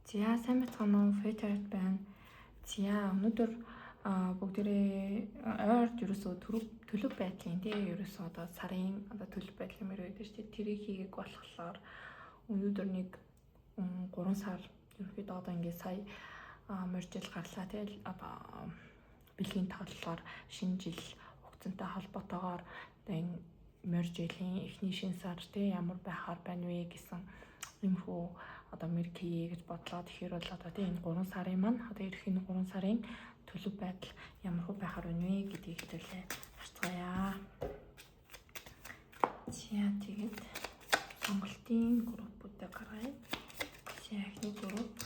За сайн бацгаана уу? Фэтэд байна. За өнөөдөр бүгдээрээ ойрд ерөөсөө төлөв байдлын тий ерөөсөө одоо сарын одоо төлөв байдлын мөр байдаг шүү дээ. Тэрийг хийгээг болохоор өнөөдөр нэг 3 сар ерөөхдөө одоо ингээд сая морьжил гарлаа тий одоо бэлгийн тооллоор шинэ жил хугацаантай холбоотойгоор одоо энэ морьжилийн эхний шинэ сар тий ямар байхаар байна вэ гэсэн юмхүү одоо мэрэг хийе гэж бодлоо. Тэгэхээр бол одоо тийм энэ 3 сарын маань одоо ирэх энэ 3 сарын төлөв байдал ямар хөө байхаар байна вэ гэдгийг хэлээ харцгаая. За тэгээд сонголтын группуудыг гаргая. За эхний групп,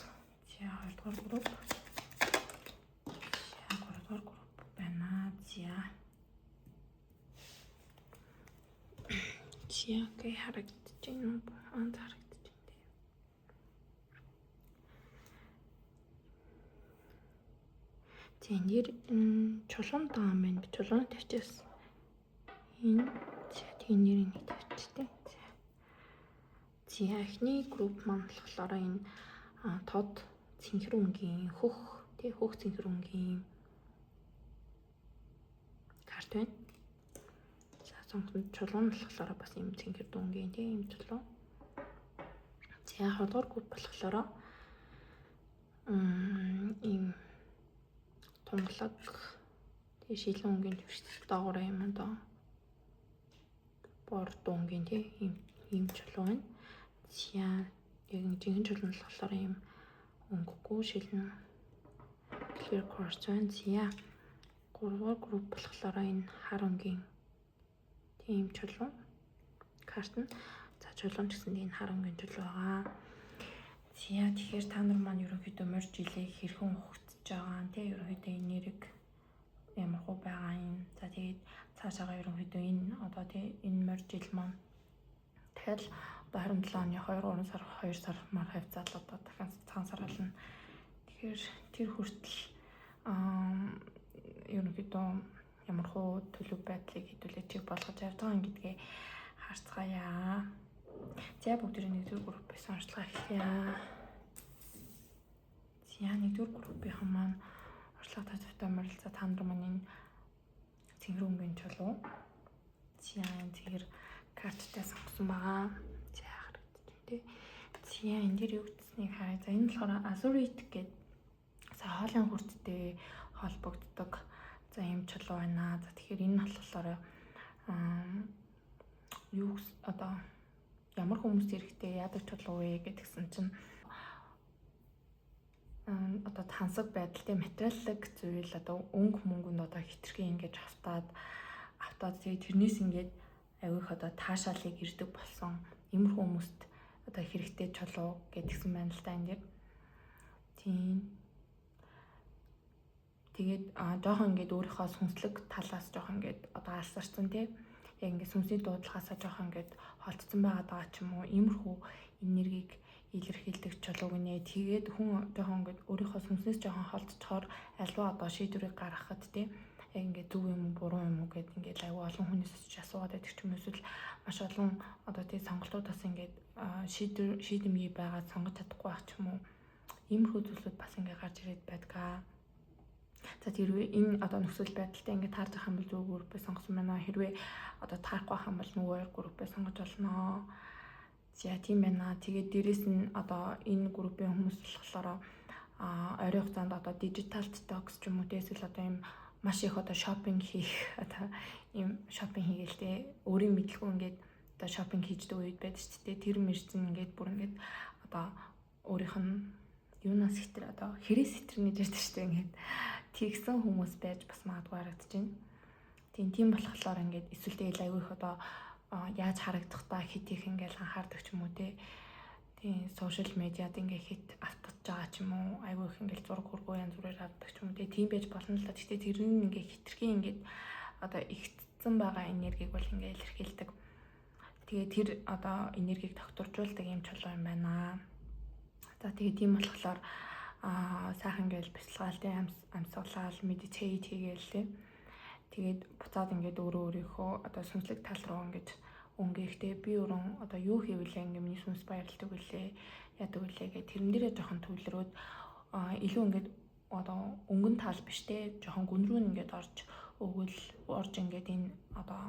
за хоёрдугаар групп, за гуравдугаар групп байна. За окей харагдаж байна уу? Харагдаж байна. За нэр чулуун даам байна. Би чулуун тавьчихсан. Энэ за тийм нэрийг нэг тавьчихсан. За эхний групп маань болохоор энэ тод цэнхрүүнгийн хөх цэнхрүүнгийн карт байна. За сонгосон чулуун болохоор бас юм цэнхрүүнгийн тийм чулуун. За хоёрдугаар групп болохоор ийм тунгалаг тий шилэн өнгийн төвшөлт доогоор юм даа. Бордонгийн тий ийм чулуун байна. За яг нэг жинхэнэ чулуун болохоор ийм өнгөгүй шилэн clear quartz байна. За гуравдугаар групп болохоор энэ хар өнгийн тийм чулуун карт нь. За чулуун ч гэсэн энэ хар өнгийн чулуу байгаа. За тэгэхээр та нар маань ерөнхийдөө морь жилээ хэрхэн ухагдж байгаа нь тий ерөнхийдөө энэ нэрэг ямар хөө байгаа юм. За тэгээд цаашаага ерөнхийдөө энэ одоо тий энэ морь жил маань дахиад одоо 27 оны 2 сар мар хавцаад одоо дахин цагаан сар болно. Тэгэхээр тэр хүртэл ерөнхийдөө ямар хөө төлөв байдлыг хэдүүлээ чиг болгож явж байгаа гэдгээ харцгаая. За бүгдээрээ нэгдүгээр группээс онцлог эхлэе. За нэгдүгээр группийн маань орчлого тавтай морилцаа та нар маань энэ цэнхэр өнгийн чулуу. За энэ цэнхэр карттай сонгосон байгаа. За харагдаж байна тий. За энэ дээр юу гэдгийг харъя. За энэ болохоор азурит гэдэг за хоолын хүрттэй холбогддог за юм чулуу байна. За тэгэхээр энэ болохоор юу одоо ямар хүмүүс эрэхтэй яадаг чулуу вэ гэдгсэн чинь одоо тансаг байдалтай материаллык зүйл одоо өнгө мөнгөнд одоо хитрхи ингэж автаад тэгээд тэрнээс ингээд авих одоо таашаалыг ирдэг болсон иймэрхүү хүмүүст одоо хэрэгтэй чулуу гэдгсэн байна л да энэ дэр. Тийм. Тэгээд жоохон ингээд өөрийнхөө сүнслэг талаас жоохон ингээд одоо алсарсан тий. Яг ингээд сүнсний дуудлагаасаа жоохон ингээд холдсон байгаа ч юм уу иймэрхүү энергийг илэрхийлдэг чулуу гинэ. Тэгээд хүн жоохон ингээд өөрийнхөө сүнснээс жоохон холдчихоор альва одоо шийдвэрийг гаргахад тий яг ингээд зөв юм уу буруу юм уу гэд ингээд аюу олон хүнээс асуугаад байдаг ч юм уу эсвэл маш олон одоо тий сонголтуудаас ингээд шийдэмгий байгаад сонгож чадахгүй байх ч юм уу иймэрхүү зүйлүүд бас ингээд гарч ирээд байдаг. За тэрвээ энэ одоо нөхцөл байдалтай ингээд таарж байгаа юм бол зөв группээ сонгосон байна. Хэрвээ одоо таарахгүй байх юм бол нөгөө группээ сонгож болно. За тийм байна. Тэгээд дээрэс нь одоо энэ группийн хүмүүс болохоор ойрын хугацаанд одоо digital detox ч юм уу эсвэл одоо юм маш их одоо шопинг хийх одоо ийм шопинг хийгээл те өөрийн мэдлгүй ингээд одоо шопинг хийждэг үед байдаг шүү дээ. Тэр мэрцэн ингээд бүр ингээд одоо өөрийнх нь юунаас хитэр одоо хэрээс хитэрнэ гэж ярьдаг шүү дээ. Ингээд тэгсэн хүмүүс байж бас магадгүй харагдаж байна. Тийм болохоор ингээд эсвэл тэгэл аягүй их одоо яаж харагдах та хит их ингээд анхаардаг ч юм уу те. Тийм сошиал медиад ингээд хит автаж байгаа ч юм уу аягүй их ингээд зураг хургуу янз бүрээр авдаг ч юм уу те. Тийм байж болно л да. Гэхдээ тэр нь ингээд хитрхи ингээд одоо игтсэн байгаа энергийг бол ингээд илэрхийлдэг. Тэгээ тэр одоо энергийг докторжуулдаг юм чулуу юм байна. За тэгээ тийм болохоор сайхан ингээл бясалгаалтай амьсгалал медитейт хийгээл лээ. Тэгээд буцаад ингээд өөрөө өөрийнхөө одоо сүнслэг тал руу ингээд өнгөөхтэй би өрөн одоо юу хийвэлээ ингээ миний сүнс баярлдаг үлээ яадаг үлээ гэх тэрэн дээрээ жоохон төвлөрөөд илүү ингээд одоо өнгөн тал биш те жоохон гүн рүү ингээд орж ингээд энэ одоо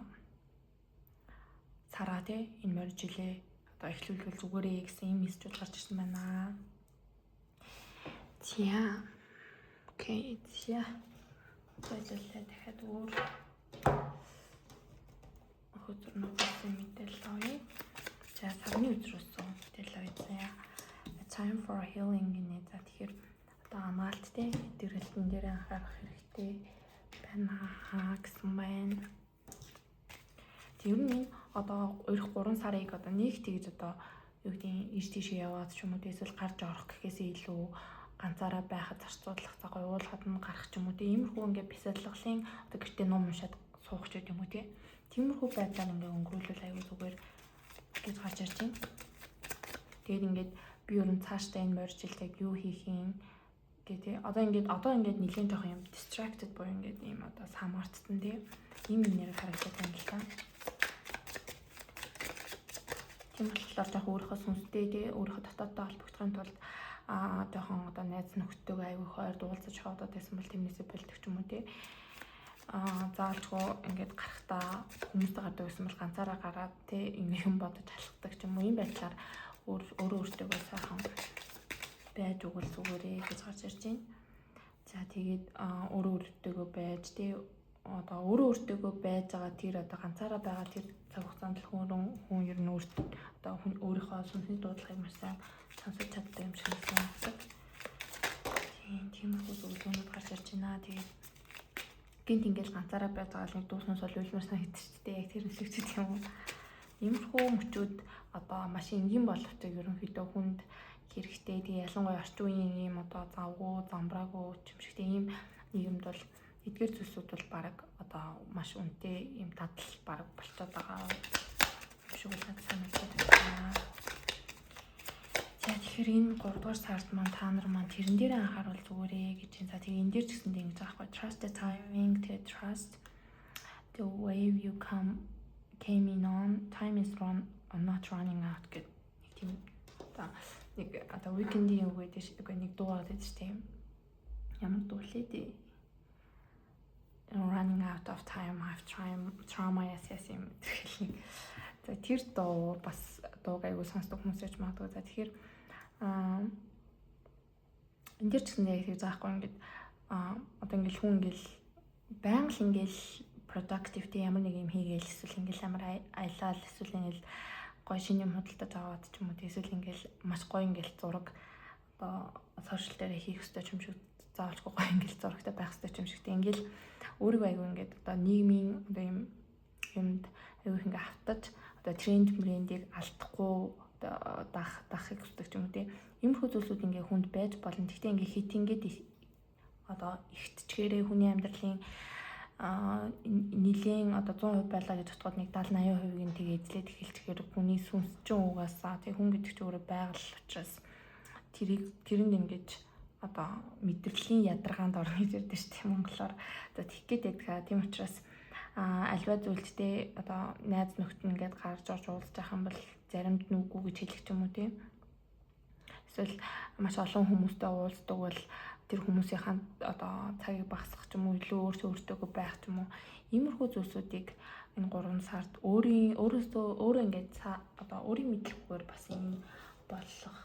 сараа те энэ морь жилээ одоо эхлүүлвэл зүгээрээ гэсэн юм мессежүүд гарч ирсэн байна. Тя. Окей, тя. Тэгэлээ дахиад өөр хөтөр нөхөсөн мэдээлэл авъя. За сарны өдрөөсөн мэдээлэл авъя. A time for healing гэнэ. За тэгэхээр одоо амгаалттай дэргэлтэн дээр анхаарах хэрэгтэй байна гэсэн байна. Тэр нь одоо өрөх 3 сарыг одоо нэг тэгж одоо юу гэдэг ийш тийш яваад ч юм уу эсвэл гарч орох гэхээсээ илүү ганцаараа байхад зарцуулах цагаа уулахад нь гарах ч юм уу тиймэрхүү ингээ бясалгалын одоо гэртээ ном уншаад суух ч гэдэг юм уу тиймэрхүү байдлаар ингээ өнгөрүүлвэл аюу зүгээр гэж гарч ирж байна. Тэгээд ингээд би ер нь цаашдаа энэ морьжилтыг юу хийх юм гэдэг одоо ингээд нэлийн жоох юм distracted буюу ингээд ийм одоо самартсан тийм ийм нэр харагдаад байна л та. Тийм болохоор жоох өөрийнхөө сүнстэй тийм өөрийнхөө дотооддоо холбогдохын тулд жоохон одоо найз нөхдөдөө аюу хойр дуулцаж хавдаад байсан бол тэрнээсээ болдог ч юм уу тийм заалчгүй ингээд гарахтаа хүмүүстэй гардаг байсан бол ганцаараа гараад тийм ингээ юм бодож алхдаг ч юм уу ийм байдлаар өөртөө сайхан байж өгөл зүгээрээ гэж гарч ирж байна. За тэгээд өөртөө байж тий одоо өөртөө байж байгаа тэр одоо ганцаараа байгаа тэр цаг хугацаанд л хүн ер нь одоо өөрийнхөө сүнсний дуудлагыг маш сайн сонсож чаддаг юм шиг санагддаг. Тийм зүйлүүд гарч ирж байна. Тэгээд гинт ингээл ганцаараа байж байгаа л нэг дууснаас бол үлмэр санагдчих шүү дээ. Яг тэр нэг ч юм уу. Иймэрхүү мөчүүд одоо маш энгийн боловчтой ерөнхийдөө хүнд хэрэгтэй. Тэгээ ялангуяа орчин үеийн ийм одоо завгүй, замбраагүй юм шигтэй ийм нийгэмд бол эдгээр зүйлсүүд бол баг одоо маш үнэтэй ийм дадал баг болчиход байгаа юм шиг санагдаж байна. За тэгэхээр энэ 3 дугаар сард маань та нар маань тэрэн дээр анхаарал зүгээрээ гэж байна. За тэгээ энэ дээр ч гэсэндээ ингэж аахгүй trust the timing to trust the wave you came in on time is not running out гэдэг нэг тийм одоо weekend-ийн үг гэдэг нэг дуу байдаг шүү дээ. Ямар дуу лээ дээ. Running out of time, I've trauma yes юм гэх. За тэр дуу бас дууг аягүй сонсдог хүмүүс ч магадгүй. За тэгэхээр энэ дэр ч гэсэн яг тийм заахгүй ингээд одоо ингээл хүн ингээл байнга л ингээл productive ямар нэг юм хийгээл эсвэл ингээл амар аялал эсвэл ингээл гой шинэ юм худалдаж аваад ч юм уу эсвэл ингээл маш гоё ингээл зураг одоо сошиал дээр хийх ёстой юм шиг заавалчгүй гоё ингээл зурагтай байх ёстой юм шигтэй ингээл өөрийгөө аягүй ингээд одоо нийгмийн одоо юм юмд аягүй ингээ автаж одоо брендийг алдахгүй дахыг хүсдэг юм үү. Иймэрхүү зүйлсүүд ингээ хүнд байж болно. Гэхдээ ингээ хит ингээд одоо ихтчгээрээ хүний амьдралын нилийн одоо 100% байлаа гэж бодоход нэг 70-80%-ийг нь тэгээ эзлээд эхэлчихээр хүний сүнсчин угаасаа тэг хүн гэдэг чинь өөрөө байгаль учраас тэрэнд ингэж одоо мэдрэлийн ядаргаанд орно гэж ярьдэн шүү дээ монголоор. За тэгэх гээд байдаг. Тийм учраас альва зүйлдтэй одоо найз нөхд ингээд гарч орж уулзж байгаа юм бол заримд нүггүй гэж хэлэх юм уу тийм. Эсвэл маш олон хүмүүстэй уулздаг бол тэр хүмүүсийнхаа одоо цагийг багасгах ч юм уу илүү өөртөө байх ч юм уу иймэрхүү зүйлсүүдийг энэ 3 сард өөрөө ингээд одоо өөрийн мэдлэггээр бас энэ болох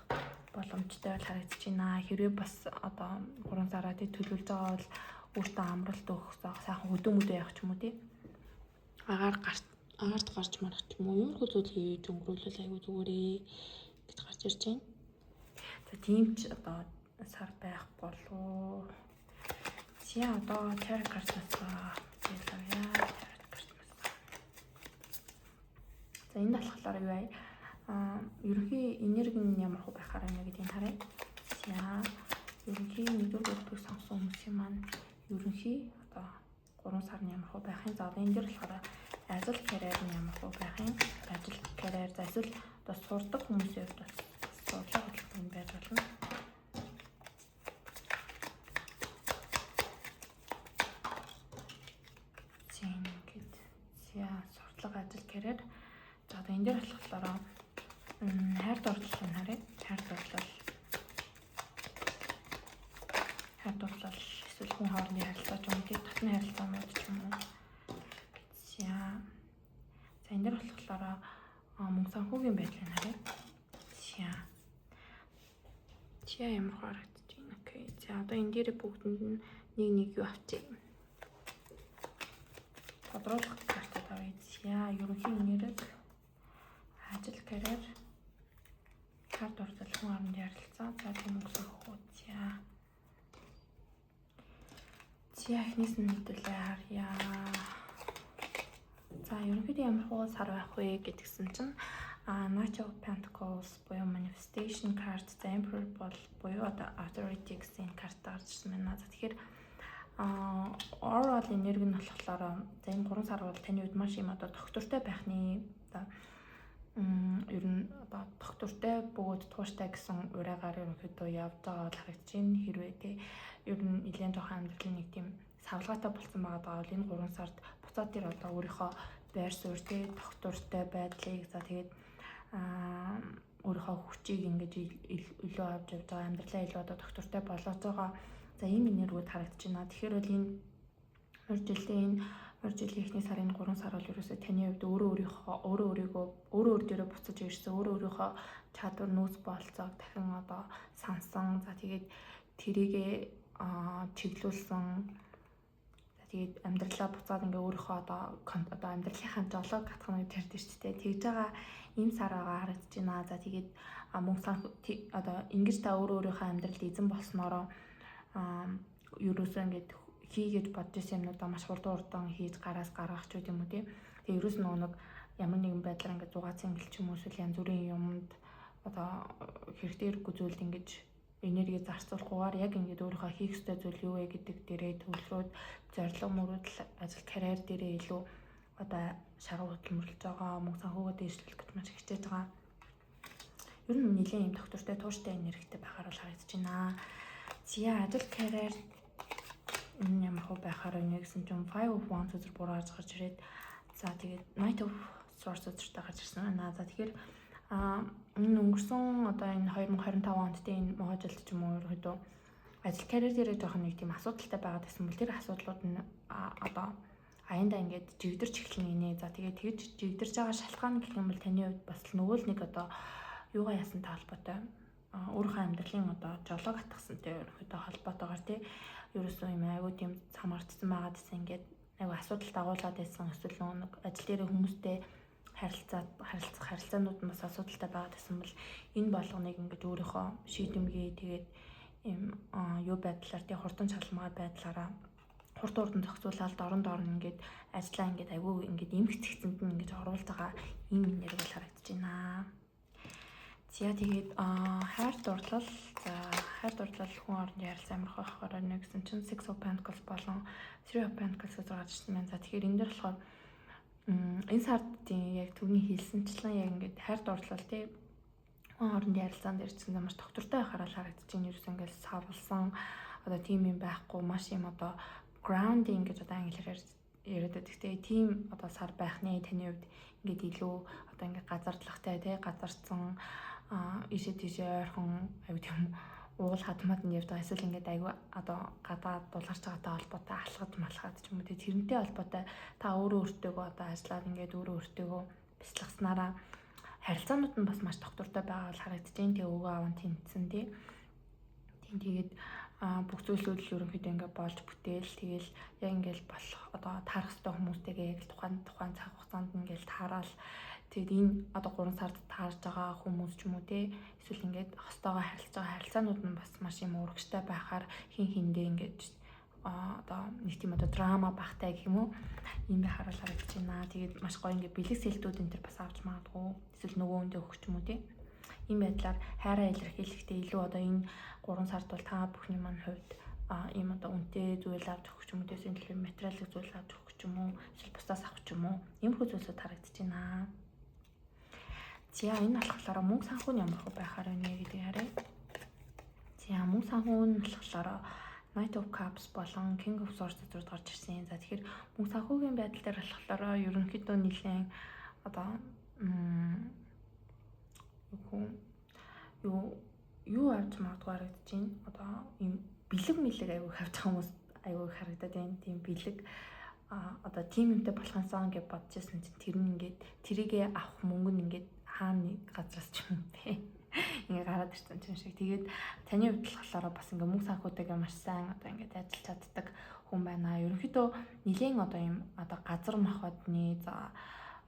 боломжтой бол харагдаж байна. Хэрвээ бас одоо 3 сараа төлөвлөж байгаа бол өөртөө амралт өгөх сайхан хөдөө явах ч юм уу тийм агаард гарч марах ч юм уу иймэрхүү зүйл хийж өнгөрүүлэл аягүй зүгээрээ гэж гарч ирж байна. За тийм ч одоо сар байх болов. Чи одоо тарот картнасаа хэлээе. Тарот картнасаа. За энэ болохоор юу вэ? Ерөнхий энерги нь ямар хөө байхаар байна гэдгийг харъя. За ерөнхий нэгдүгээр бүлгийг сонгосон хүмүүсийн маань ерөнхий одоо 3 сарны ямар хөө байх юм. За одоо энэ дэр болохоор ажил карьер нь ямар хөө байх юм. Ажил карьер за эсвэл одоо сурдаг хүмүүсийн хувьд бас сурдлага хөдөлгөөн байж болно. Сурдлага ажил карьер. За дотны харилцаа мод ч юм уу. За энэ дэр болохоор мөнгө санхүүгийн байдлыг харъя. За ямар харагдаж байна. Окей. За одоо энэ дээр бүгдэнд нь нэг юу авчиг. Тодруулах картад авъя. За ерөнхий нэрэг, ажил, карьер, карт урдал, хүн хоорондын харилцаа, за мөнгө санхүү. За эхнээс нь хэдүүлээ харъя. За ерөнхийдөө ямар хуу сар байх вэ гэдгсэн чинь Knight of Pentacles буюу manifestation card, the Emperor буюу одоо authority гэсэн карт гарч ирсэн байна. За тэгэхээр overall энерги нь болохоор за энэ 3 сар бол таны хувьд маш юм одоо доктортой байхны одоо ер нь одоо доктортой бөгөөд тууштай гэсэн ураагаар ерөнхийдөө явж байгаа бол харагдаж байна. Хэрвээ тий ер нь нэлээд жоохон амьдралын нэг тийм савлгаатай болсон байгаа бол энэ 3 сард буцаад тэр одоо өөрийнхөө байр суурь тий доктортой байдлыг за тэгээд өөрийнхөө хүчийг ингэж илүү авч явж байгаа амьдралаа илүү одоо доктортой болгож байгаа. За ийм энергиуд харагдаж байна. Тэгэхээр бол энэ мөр жилийн эхний сарын 3 сар бол ерөөсөө таны хувьд өөрөө дээрээ буцаж ирсэн, өөрийнхөө чадвар нөөц болцоог дахин одоо сансан. За тэгээд тэрийгээ чиглүүлсэн. За тэгээд амьдралаа буцаад ингээ өөрийнхөө одоо амьдралынхаа жолоог гатах нэг тэрдэж шүү дээ. Тэгж байгаа ийм сар байгаа харагдаж байна. За тэгээд мөнгө санхүү одоо ингэж та өөрийнхөө амьдралд эзэн болсноороо ерөөсөө ингээд хийгээд бодож байсан юмнуудаа маш хурдан хийж гараас гаргах ч үгүй юм уу тий. Тэгээ ерөөс нэг ямар нэгэн байдлаар ингээд зугаацсан гэлч юм уу эсвэл янз бүрийн юмд одоо хэрэгтэй хэрэггүй зүйлд ингэж энерги зарцуулахгүйгээр яг ингээд өөрийнхөө хийх ёстой зүйл юу вэ гэдэг дээрээ төвлөрөөд зорилго мөрөөдөл ажил карьер дээрээ илүү одоо шаргуу хөдөлмөрлөж байгаа, мөнгө санхүүгээ дэвшлүүлэх гэж маш хичээж байгаа. Ер нь нэлээд юм доктортой тууштай энергитэй байхаар бол харагдаж байна. За ажил карьер энэ ямар хөө байхаар байна гэсэн чинь 5 of Wands үзэр буруу гарч ирээд за тэгээд Knight of Swords үзэртэй гарч ирсэн байна. За тэгэхээр энэ өнгөрсөн одоо энэ 2025 онд энэ могой жилд ч юм уу ерөөдөө ажил карьер дээр жоохон нэг тийм асуудалтай байгаад байсан бол тэр асуудлууд нь одоо аяндаа ингээд жигдэрч эхэлнэ гинэ. За тэгээд тэгж жигдэрч байгаа шалтгаан гэх юм бол таны хувьд бас нөгөө л нэг одоо юугаа ясантай холбоотой өөрийнхөө амьдралын одоо жолоог атгасантай ерөөдөө холбоотойгоор тий ерөөсөө юм айгуу тийм самардсан байгаад гэсэн ингээд айгуу асуудал дагуулад байсан эсвэл нэг ажил дээр хүмүүстэй харилцаанууд нь бас асуудалтай байгаад байсан бол энэ болгоныг ингээд өөрийнхөө шийдэмгий тэгээд юм юу байдлаар тий хурдан шалмаа байдлаараа хурд урдан зохицуулаад дорн ингээд ажиллаа ингээд айгуу ингээд эмх цэгцэнд нь ингээд оруулж байгаа ийм нэр бол харагдаж байна. За тэгээд хайр дурлал хүн хоорондын харилцаа амарх байхаар нэг гэсэн чинь 6 of Pentacles болон 3 of Pentacles гэж гарч ирсэн байна. За тэгэхээр энэ дэр болохоор энэ сардын яг төвний хэлсэнчлэн яг ингээд хайр дурлал тий хүн хоорондын харилцаан дээр ч гэсэн маш доктортой байхаар харагдаж байна. Ерөөс ингээд савлсан одоо тим юм байхгүй маш юм одоо grounding гэж одоо англиар яриад байдаг. Тэгээ тийм одоо сар байхны таны хувьд ингээд илүү одоо ингээд газардлагтай тий газарцсан ишээ тийшээ ойрхон аюу тийм уул хадмаад нь явж байгаа эсвэл ингээд аюу одоо гадаа дулгарч байгаатай холбоотой алхад малхад ч юм уу тэрнтэй холбоотой та өөрөө өөртөөгөө одоо ажиллаад ингээд өөрөө өөртөөгөө бяцлагснараа харилцаанууд нь бас маш доктортой байгаа бол харагдаж байна. Тэгээ өвгөө аав нь тэнцсэн тий. Тэгээд бүх зүйлүүд ерөнхийдөө ингээд болж бүтээл тэгэл яг ингээд болох одоо таарах ёстой хүмүүстэйгээ яг тухайн цаг хугацаанд ингээд таараал тэгэд энэ одоо 3 сард таарж байгаа хүмүүс ч юм уу те эсвэл ингээд хостойгоо харилцаж байгаа харилцаанууд нь бас маш юм урагштай байхаар хин хиндээ ингээд одоо нэг тийм одоо драма багтай гэх юм уу ийм байхаар харагдаж байна. Тэгээд маш гоё ингээд бэлэг сэлтүүд энэ төр бас авч магадгүй эсвэл нөгөө хүндээ өгч юм уу те ийм байдлаар хайраа илэрхийлэхдээ илүү одоо энэ 3 сард бол та бүхний маань хувьд ийм одоо үнэтэй зүйл авч өгч юм уу те эсвэл материалын зүйл авч өгч юм уу эсвэл бусдаас авч юм уу иймэрхүү зүйлсүүд харагдаж байна. За энэ болохоор мөнгө санхүү нь ямар хөө байхаар байна гэдэг харъя. За мөнгө санхүү нь болохоор Knight of Cups болон King of Swords зэрэг гарч ирсэн. За тэгэхээр мөнгө санхүүгийн байдал дээр болохоор ерөнхийдөө нэлээд одоо юу авч магадгүй харагдаж байна. Одоо ийм бэлэг аюу авч байгаа хүмүүс аюу харагдаад байна. Тийм бэлэг одоо тим юмтай болохонсоо гэж бодож байсан чинь тэр нь ингээд тэрийгээ авах мөнгө нь ингээд хаана нэг газраас ч юм те. Ингээ гараад ирсэн юм шиг. Тэгээд таны хувьд болохоор бас ингээ мөнгө санхүүтэйгээ маш сайн одоо ингээд ажиллаж чаддаг хүн байна. Ерөнхийдөө нэгэн одоо юм одоо газар махбодны за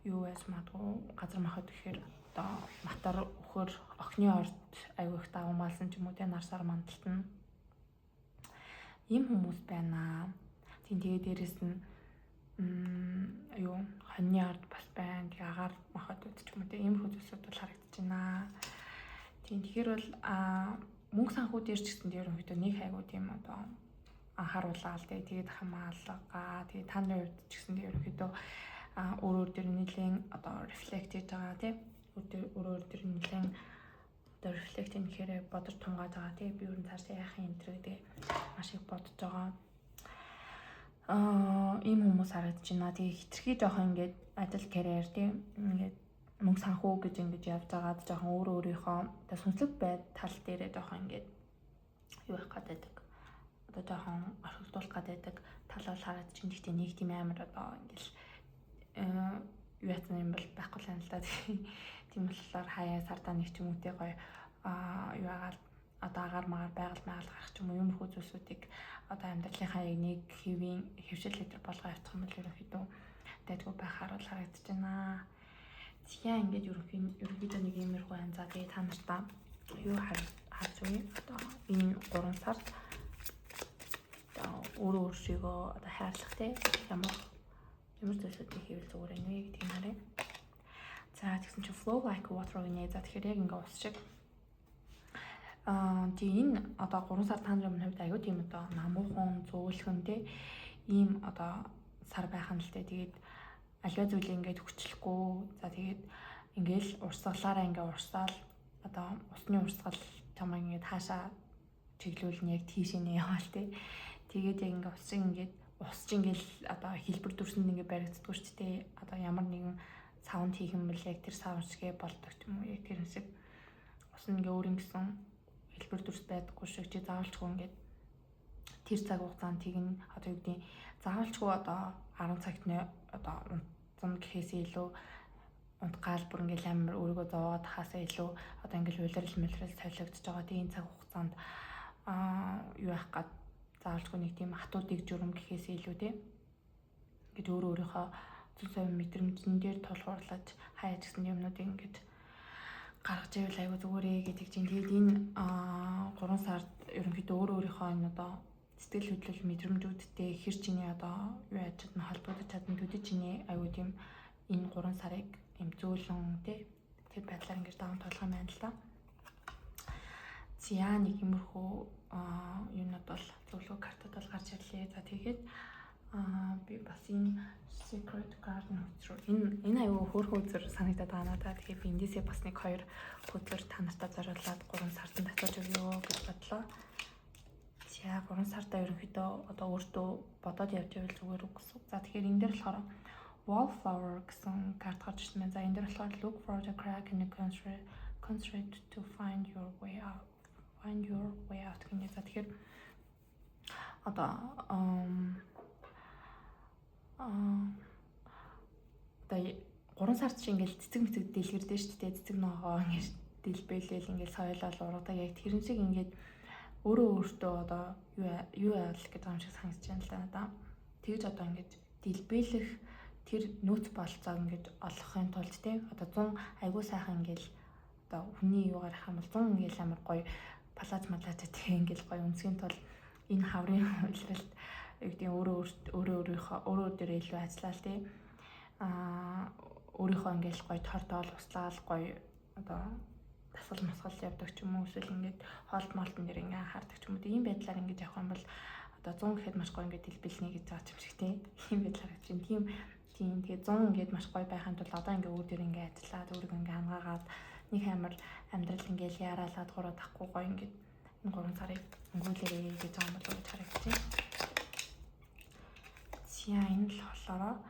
юу яас магадгүй газар махбод гэхээр одоо матар өхөр охины орд аюу их давмаалсан ч юм уу те нарсаар мандалтна. Ийм хүмүүс байна. Тийм тэгээд дээрэс нь юу хоньны ард бас байна. Тэгээ агаар махбод ч юм уу те иймэрхүү зүйлсүүд бол харагдаж байна. Тийм тэгэхээр бол мөнгө санхүү дээр ч гэсэн ерөнхийдөө нэг хайгуу тийм одоо анхааруулаад тэгээд хамаалагаа тэгээд таны хувьд ч гэсэн ерөнхийдөө өөр дээр нэлийн одоо рефлект хийж байгаа тийм өөр дээр нэлийн одоо рефлект хийхээр бодож тунгааж байгаа тийм би өөр нь цаашаа яах юм гэдэг маш их бодож байгаа. Ийм хүмүүс харагдаж байна. Тэгээ хитрхи жоохон ингээд ажил карьер тийм ингээд мөнгө санхүү гэж ингэж явж байгаад жоохон өөрийнхөө одоо сүнслэг тал дээрээ жоохон ингээд юу их гадаг одоо жоохон орхигдуулах гадаг тал бол харагдаж байна. Гэхдээ нэг тийм амар одоо ингээл юу яцсан юм бол байхгүй л юм л да. Тийм болохоор хаяа сардаа нэг ч юм уу те гоё юу агаал одоо агаар магаар байгаль гарах ч юм уу юмрхүү зүйлсүүдийг одоо амьдралынхаа нэг хэвийн хөвшил литер болгоо явуулах юм бол ерөнхийдөө дайггүй байхаар бол харагдаж байна. Яа ингээд ерөнхийдөө нэг иймэрхүү байна. За тэгээ та нартаа юу харж үгүй одоо энэ 3 сард одоо өөрийгөө одоо хайрлах те ямар зүйлсүүдийг хийвэл зүгээр юм вэ гэдгийг харъя. За тэгсэн чинь flow like water гинэ. За тэгэхээр яг ингээ ус шиг тийм энэ одоо 3 сар та нарын хувьд аюу тийм одоо намуухан зөөлхөн те ийм одоо сар байх нь л те тэгээд аливаа зүйлийг ингээд хүчлэхгүй за тэгээд ингээл урсгалаараа ингээ урсаал одоо усны урсгал чамайг ингээд хаашаа чиглүүлнэ яг тийшээ нэ яваал те тэгээд яг ингээ ус шиг ингээд ус чинь ингээл одоо хэлбэр дүрсэнд ингээ баригддаггүй шүү дээ одоо ямар нэгэн саунд хийх юм бол яг тэр саунд шигэ болдог ч юм уу яг тэр хэсэг ус нь ингээ өөрийн гэсэн хэлбэр дүрс байдаггүй шиг чи заавалчгүй ингээд тэр цаг хугацаанд тэгнь одоо юу гэдэг заавалчгүй одоо 10 цагт нэ одоо унтсан гэхээс илүү унтгаал бүр ингээл амар өөрийгөө зовоод хасаа илүү одоо ингээл улирал мэлрэл солигдож байгаа тийм цаг хугацаанд юу яах гээд заавалчгүй нэг тийм хатуудыг журам гэхээс илүү тийм ингээд өөрийнхөө зүг совин мэдрэмжэн дээр тулгуурлаж хаяаж гисэн юмнуудыг ингээд гаргаж ивэл аягүй зүгээрээ гэдэг чинь тэгээд энэ 3 сард ерөнхийдөө өөрийнхөө энэ одоо сэтгэл хөдлөл мэдрэмжүүдтэй хэр чиний одоо юу яаж чадна холбогдож чадна төдөж чиний аягүй тийм энэ 3 сарыг юм зөөлөн тэр байдлаар ингээд даван тоглох юм байна л да. За нэг юмрхүү юмнууд бол зөвлөгөө картад бол гарч ирлээ. За тэгээд би бас энэ secret garden үзрүү энэ аюу хөөрхөн үзэр санагдаад байгаа надаа. Тэгэхээр би эндээсээ бас нэг 2 хөдлөр та нартаа зориулаад 3 сард татаж өгье гэж бодлоо. За 3 сартаа ерөнхийдөө одоо өөртөө бодоод явж байвал зүгээр үг гэсэн. За тэгэхээр энэ дээр болохоор wallflower гэсэн карт гарч ирсэн байна. За энэ дээр болохоор look for the crack in the concentrate to find your way out. Гэнэ. За тэгэхээр одоо одоо 3 сард чи ингээл цэцэг мэцэг дэлгэрдэж шүү дээ. Цэцэг ногоо ингээд дэлбэлэл ингээд соёлол ургадаг. Яг тэрэн шиг ингээд өөртөө одоо юу яавал гэж байгаа юм шиг санагдаж байна л да надаа. Тэгж одоо ингээд дэлбэлэх тэр нөөц болцоог ингээд олохын тулд тийм одоо 100 айгуу сайхан ингээд одоо хүний юугаар ах юм бол 100 ингээд амар гоё палаж малажтай ингээд гоё үнсгийн тулд энэ хаврын үйлрэлт юу гэдэг өөрөө дээрээ илүү ажиллаал тийм өөрийнхөө ингээд гоё тор тоол услаал гоё одоо тасгал масгал явдаг ч юм уу эсвэл ингээд хоолт моолтон дээр ингээд анхаардаг ч юм уу ийм байдлаар ингээд явах юм бол одоо 100 гэхэд маш гоё ингээд дэлбэлнэ гэж байгаа юм шиг тийм ийм байдлаар гэж байна. Тийм тэгээ 100 ингээд маш гоё байхын тулд одоо ингээд өөр дээр ингээд ажиллаад өөрийгөө ингээд хангаагаад нэг амар амьдрал ингээд яараалаад гурав тахгүй гоё ингээд энэ 3 сарыг өнгөрүүлээрэй гэж байгаа юм болов уу гэж харагдаж байна. За энэ л болохоор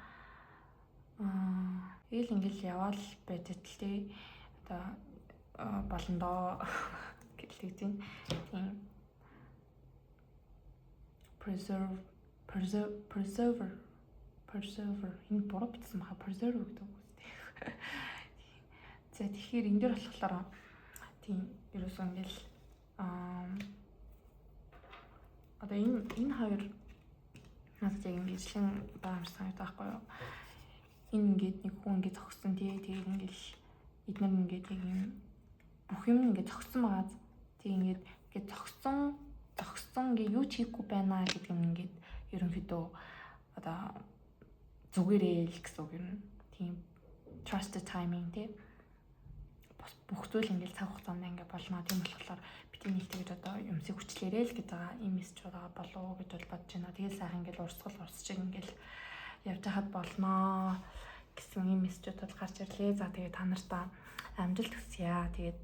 ил ингээд яваал байдаг л тий одоо болондоо гэлдэг тийм preserve preserver энэ буруу бичсэн баха preserve гэдэг үг үстэй. За тэгэхээр энэ дээр болохоор тийм ерөөсөө ингээл одоо энэ хоёр надад яг ингээжлэн баамсан гэдэг байхгүй юу? Энэ ингээд нэг хүн ингээд зогссон тэгээд ингээл эдгээр ингээд яг юм бүх юм ингээд зогссон байгаа. Тэг ингээд зогссон ингээд юу ч хийхгүй байна гэдэг юм ингээд ерөнхийдөө одоо зүгээрээ л гэсэн үг юм. Тийм trust the timing тий. Бүх зүйл ингээд цаг хугацаанд ингээд болно. Тийм болохоор бидний нэг тэгж одоо юмсыг хүчлээрээ л гэж байгаа юм эсч байгаа болов гэж бол бодож байна. Тэгээд сайхан ингээд урсч ингээд явж хахад болноо гэсэн юм эсчүүд гарч ирлээ. За тэгээд та нартай амжилт хүсье. Тэгээд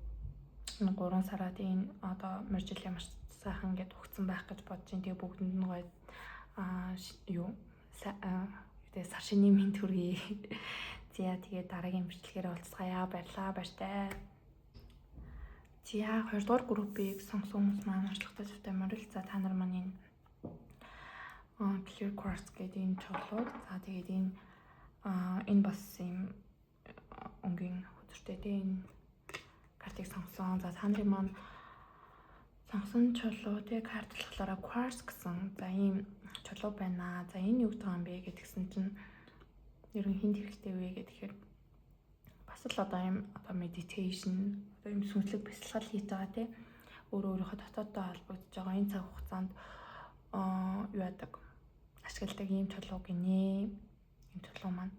энэ 3 сараад энэ одоо мөржил ямар сайхан ингээд өгцөн байх гэж бодож байна. Тэгээд бүгдэнд нь гоё сар шинийн мэнд хүргэе. За тэгээд дараагийн бичлэгээр уулзцаая. Баярлалаа. Баяртай. За 2 дугаар группийг сонгосон хүмүүс маань орчлогтой зөвтэй морил. За та нар маань энэ clear quartz гэдэг энэ чоглог. За тэгээд энэ бас юм өнгийн хөдөртэй энэ картыг сонгосон. За та нарын маань сонгосон чулуу тэг карт болохоор quartz гэсэн. За ийм чулуу байна. За энэ юу гэдэг юм бэ гэдгсэн чинь ер нь хинт хэрэгтэй вэ гэхээр бас л одоо ийм одоо meditation одоо ийм сүнслэг бясалгал хийж байгаа тий. Өөрийнхөө дотооддоо холбогдож байгаа энэ цаг хугацаанд юу яадаг ашигладаг ийм чулуу гинэ. Энэ чулуу маань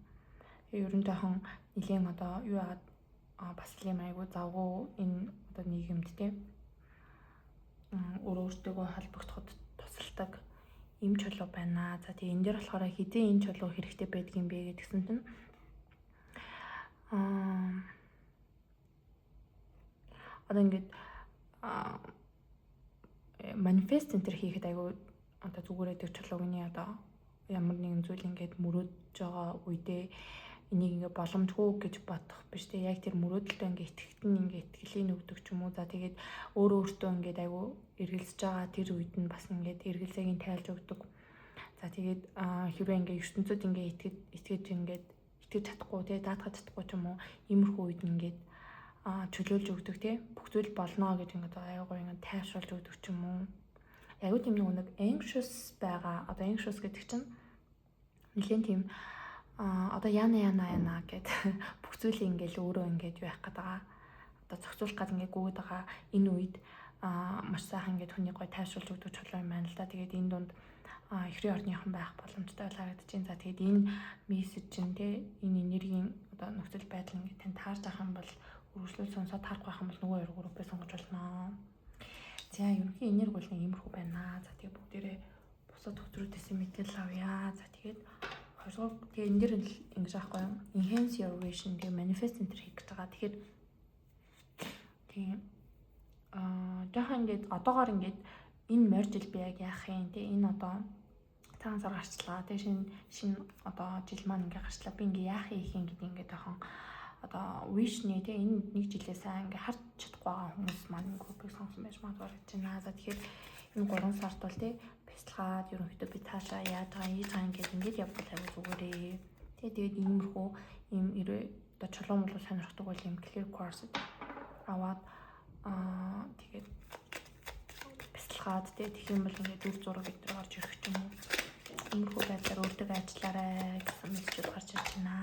ер нь жоохон нэлийн одоо юу яагаад бас л юм айгу завгүй энэ одоо нийгэмд тий. Өөртөөгөө холбогдоход тусалдаг ийм чулуу байна. За тэгээ энэ дээр болохоор хэдийн энэ чулуу хэрэгтэй байдаг юм бэ гэдгсэн чинь одоо ингээд манифест центр хийхэд айгу одоо зүгээр байдаг чулуугийн одоо ямар нэгэн зүйл ингээд мөрөөдөж байгаа үедээ энийг ингээд боломжгүй гэж бодох биш те яг тэр мөрөөдөлтөө ингээд итгэхэд нь ингээд итгэлийг өгдөг ч юм уу. За тэгээд өөртөө ингээд айгу эргэлзэж байгаа тэр үед нь бас ингээд эргэлзээгийн тайлж өгдөг. За тэгээд хэрвээ ингээд ертөнцид ингээд итгэж ингээд итгэж чадахгүй те даатгаж чадахгүй ч юм уу иймэрхүү үед ингээд чөлөөлж өгдөг те бүх зүйл болно гэж ингээд айгу ингээд тайвшруулж өгдөг ч юм уу. Айгу тийм нэг anxious байгаа. Одоо anxious гэдэг чинь нэлийн тийм одоо яна гэд бүх зүйлийг ингээл өөрөө ингээд юу яах гээд байгаа. Одоо зохицуулах гээд ингээд гүйгээд байгаа энэ үед маш сайхан ингээд хүний гой тайвшруулж өгдөг чулуу юм байна л да. Тэгээд энэ дунд эхрийн орныхан байх боломжтой харагдаж байна. За тэгээд энэ мессеж чинь те энэ энергийн одоо нөхцөл байдал ингээд тань таарж авах юм бол үргэлжлүүл сонсоод харах байх юм бол нөгөө 2 группээ сонгож болно. За ерөнхий энерги бол нэг иймэрхүү байна. За тэгээд бүгдээрээ бусад хөтөлбөрөөс мэдээлэл авъя. За тэгээд тэгээ энэ дэр ингэж аахгүй юм. Enhance your vision тэгээ manifest center хийх гэж байгаа. Тэгэхээр тийм жоохон ингээд одоогоор ингээд энэ моржил би яг яах юм те энэ одоо цагаан сар гарчлаа. Тэгээ шинэ одоо жил маань ингээд гарчлаа. Би ингээд яах юм гэдэг ингээд жоохон одоо vision-ий те энэ нэг жилээ сайн ингээд харж чадахгүй байгаа хүмүүс маань группыг сонгосон байж магадгүй гэж байна. За тэгэхээр энэ 3 сард бол те бясалгаад ерөнхийдөө би цаашаа яаж байгаа ингээд явбал аягүй зүгээрээ. Тэгээд иймэрхүү ийм одоо чулуун бол сонирхдаг бол ийм clear course аваад тэгээд бясалгаад тэгэх юм бол ингээд үр зураг гэдэг орж ирэх юм уу. Иймэрхүү байдлаар өөртөө ажиллаарай гэсэн мэдээл гарч ирж байна.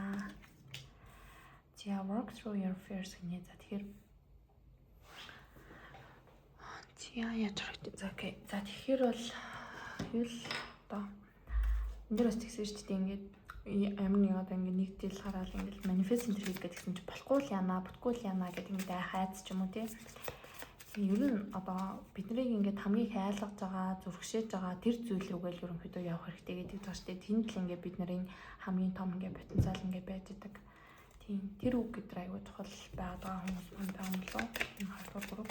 За work through your fears гэнэ. За тэгэхээр за окей. За тэгэхээр бол юу л одоо энэ дээрээс тэгсэн шүү дээ ингээд амар нэг одоо ингээд нэг жил хараад ингээд манифест центр хийх гэдгсэн чинь болохгүй л яана, бүтггүй л яана гэдэг ингээд хайц ч юм уу тий. Ер нь одоо биднийг ингээд хамгийн их айлгаж байгаа, зүрхшээж байгаа тэр зүйл рүүгээ л ерөнхийдөө явах хэрэгтэй гэдэг байгаа шүү дээ. Тэнд л ингээд бид нарын хамгийн том ингээд потенциал ингээд байж байгаа. Тийм тэр үг гэдэг аюу чухал байгаа хүмүүс байна юм болоо. Энэ хавтар групп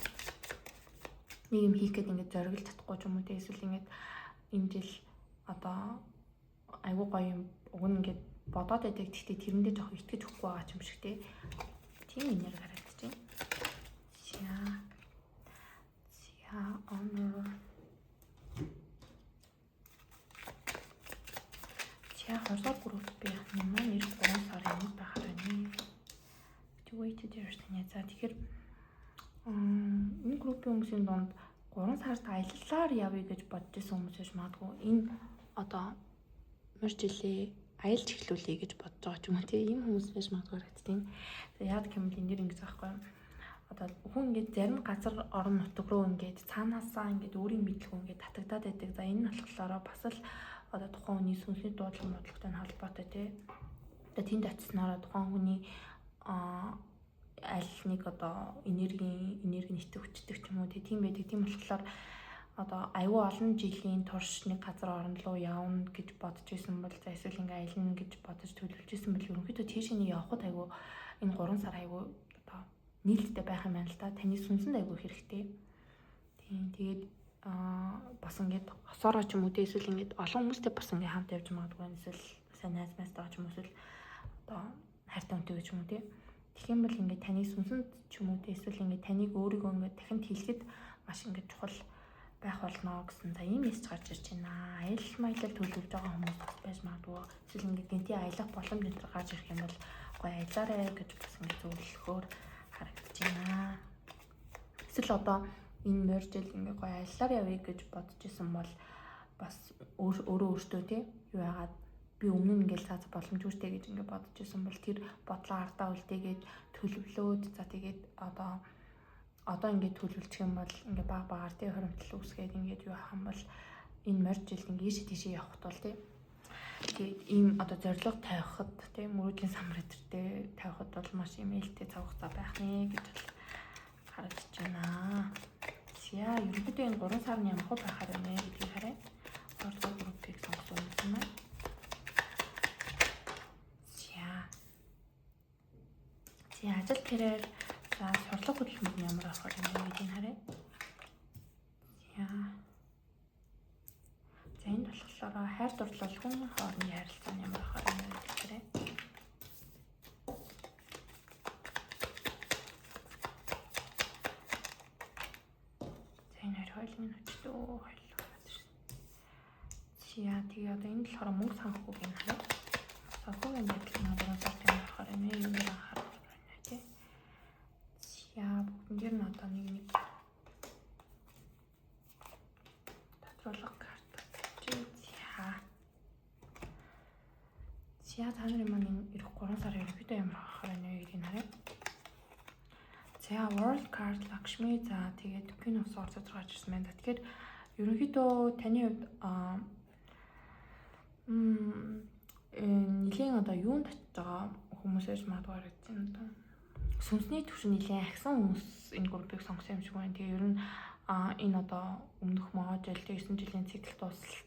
нэг юм хийх гээд ингээд зориглож чадахгүй ч юм уу тий. Эсвэл ингээд энэ жил одоо аюу гоё юм уг нь ингээд бодоод байдаг. Гэхдээ тэрэндээ жоох итгэж өгөхгүй байгаа ч юм шиг тий. Тийм энерги харагдаж байна. honor Serious тань. За тэгэхээр энэ группийн хүмүүсийн донд 3 сард аяллаар явъя гэж бодож исэн хүмүүс байж магадгүй. Энэ одоо мөр жилээ аялж эхлүүлэе гэж бодож байгаа ч юм уу тийм ийм хүмүүс байж магадгүй харагдтiin. Яг гэмэл энэ дэр ингэж байгаа байхгүй. Одоо хүн ингээд зарим газар орон нутаг руу ингээд цаанаасаа ингээд өөрийн мэдлэг ингээд татагдаад байдаг. За энэ нь болохоор бас л одоо тухайн хүний сүнсний дуудлага модлоготой холбоотой тий. Одоо тэнд очисноор тухайн хүний аль нэг одоо энерги нэтэх хүчтэй ч юм уу тийм байдаг. Тийм болохоор одоо аюу олон жилийн турш нэг газар орон руу явна гэж бодож исэн бол за эсвэл ингээ аялна гэж бодож төлөвлөж исэн бол ерөнхийдөө тийш нь явхад аюу энэ 3 сар аюу одоо нийлдэхтэй байх юм байна л да. Таны сүнсэнд аюу хэрэгтэй. Тийм тэгээд бас ингээд хосоороо ч юм уу эсвэл ингээд олон хүмүүстэй бас ингээд хамт явж магадгүй эсвэл сайн найз найзтайгаа ч юм уу эсвэл одоо хайртай хүнтэй гэж юм уу тийм. Тэгэх юм бол ингээд таны сүнсэнд ч юм уу эсвэл ингээд таныг өөрийгөө ингээд дахин хэлэхэд маш ингээд чухал байх болно гэсэн. За ийм мессеж гарч ирж байна. Аялал маялал төлөвлөж байгаа хүмүүс байж магадгүй. Эсвэл ингээд гэнти аялах боломж энэ гарч ирэх юм бол гоё аялаарэ гэж бас ингээд зөвлөхөөр харагдаж байна. Эсвэл одоо энэ моржил ингээ гоё аяллаар явъя гэж бодож исэн бол бас өөртөө тий юу яагаад би өмнө нь ингээл цааз боломжгүй гэж ингээ бодож исэн бол тэр бодлоо ардаа үлдээгээд төлөвлөөд за тэгээд одоо ингээ төлөвлөчих юм бол ингээ баг багаар тий хоримтлал үүсгээд ингээд юу авах юм бол энэ моржил ингээ ийшээ тийшээ явахт бол тий тэгээд ийм одоо зорилго тавихад тий мөрөдлийн самар өдөртэй тавихад бол маш юм ээлтэй цаг хугацаа байх нэ гэж бол харагдаж байна. Яа, ерөнхийдөө энэ 3 сарны ямар хөө байхаар байна гэдгийг харъя. Орлого группийг сонгосон юм байна. За ажил тэрээр за сурлага хөдөлмөр нь ямар байхаар байна гэдгийг харъя. За энд болохоор хайр дурлал хүн хоорондын харилцаа нь ямар байхаар байна гэдгийг харъя. Хойлын хүчтэй хойлоо. Яа тэгээ одоо энэ болохоор мөнгө санхүүг юм хараа. Санхүүгийн байдал нь 3 сар тийм болохоор энэ юм харах байна тий. Яа бүгдээр нь одоо нэг татварлага карт чи яа та нарын маань эх 3 сар ерөнхийдөө ямар харах байна гэдгийг хараа. За World Card Lakshmi за тэгээд Queen of Swords гарч ирсэн байна. Тэгэхээр ерөнхийдөө таны хувьд нэлийн одоо юунд очиж байгаа хүмүүс яаж магадгүй харагдаж байна одоо. Сүнсний түвшин нэлийн агсан хүмүүс энэ группийг сонгосон юм шиг байна. Тэгээ ер нь энэ одоо өмнөх можил 9 жилийн цикл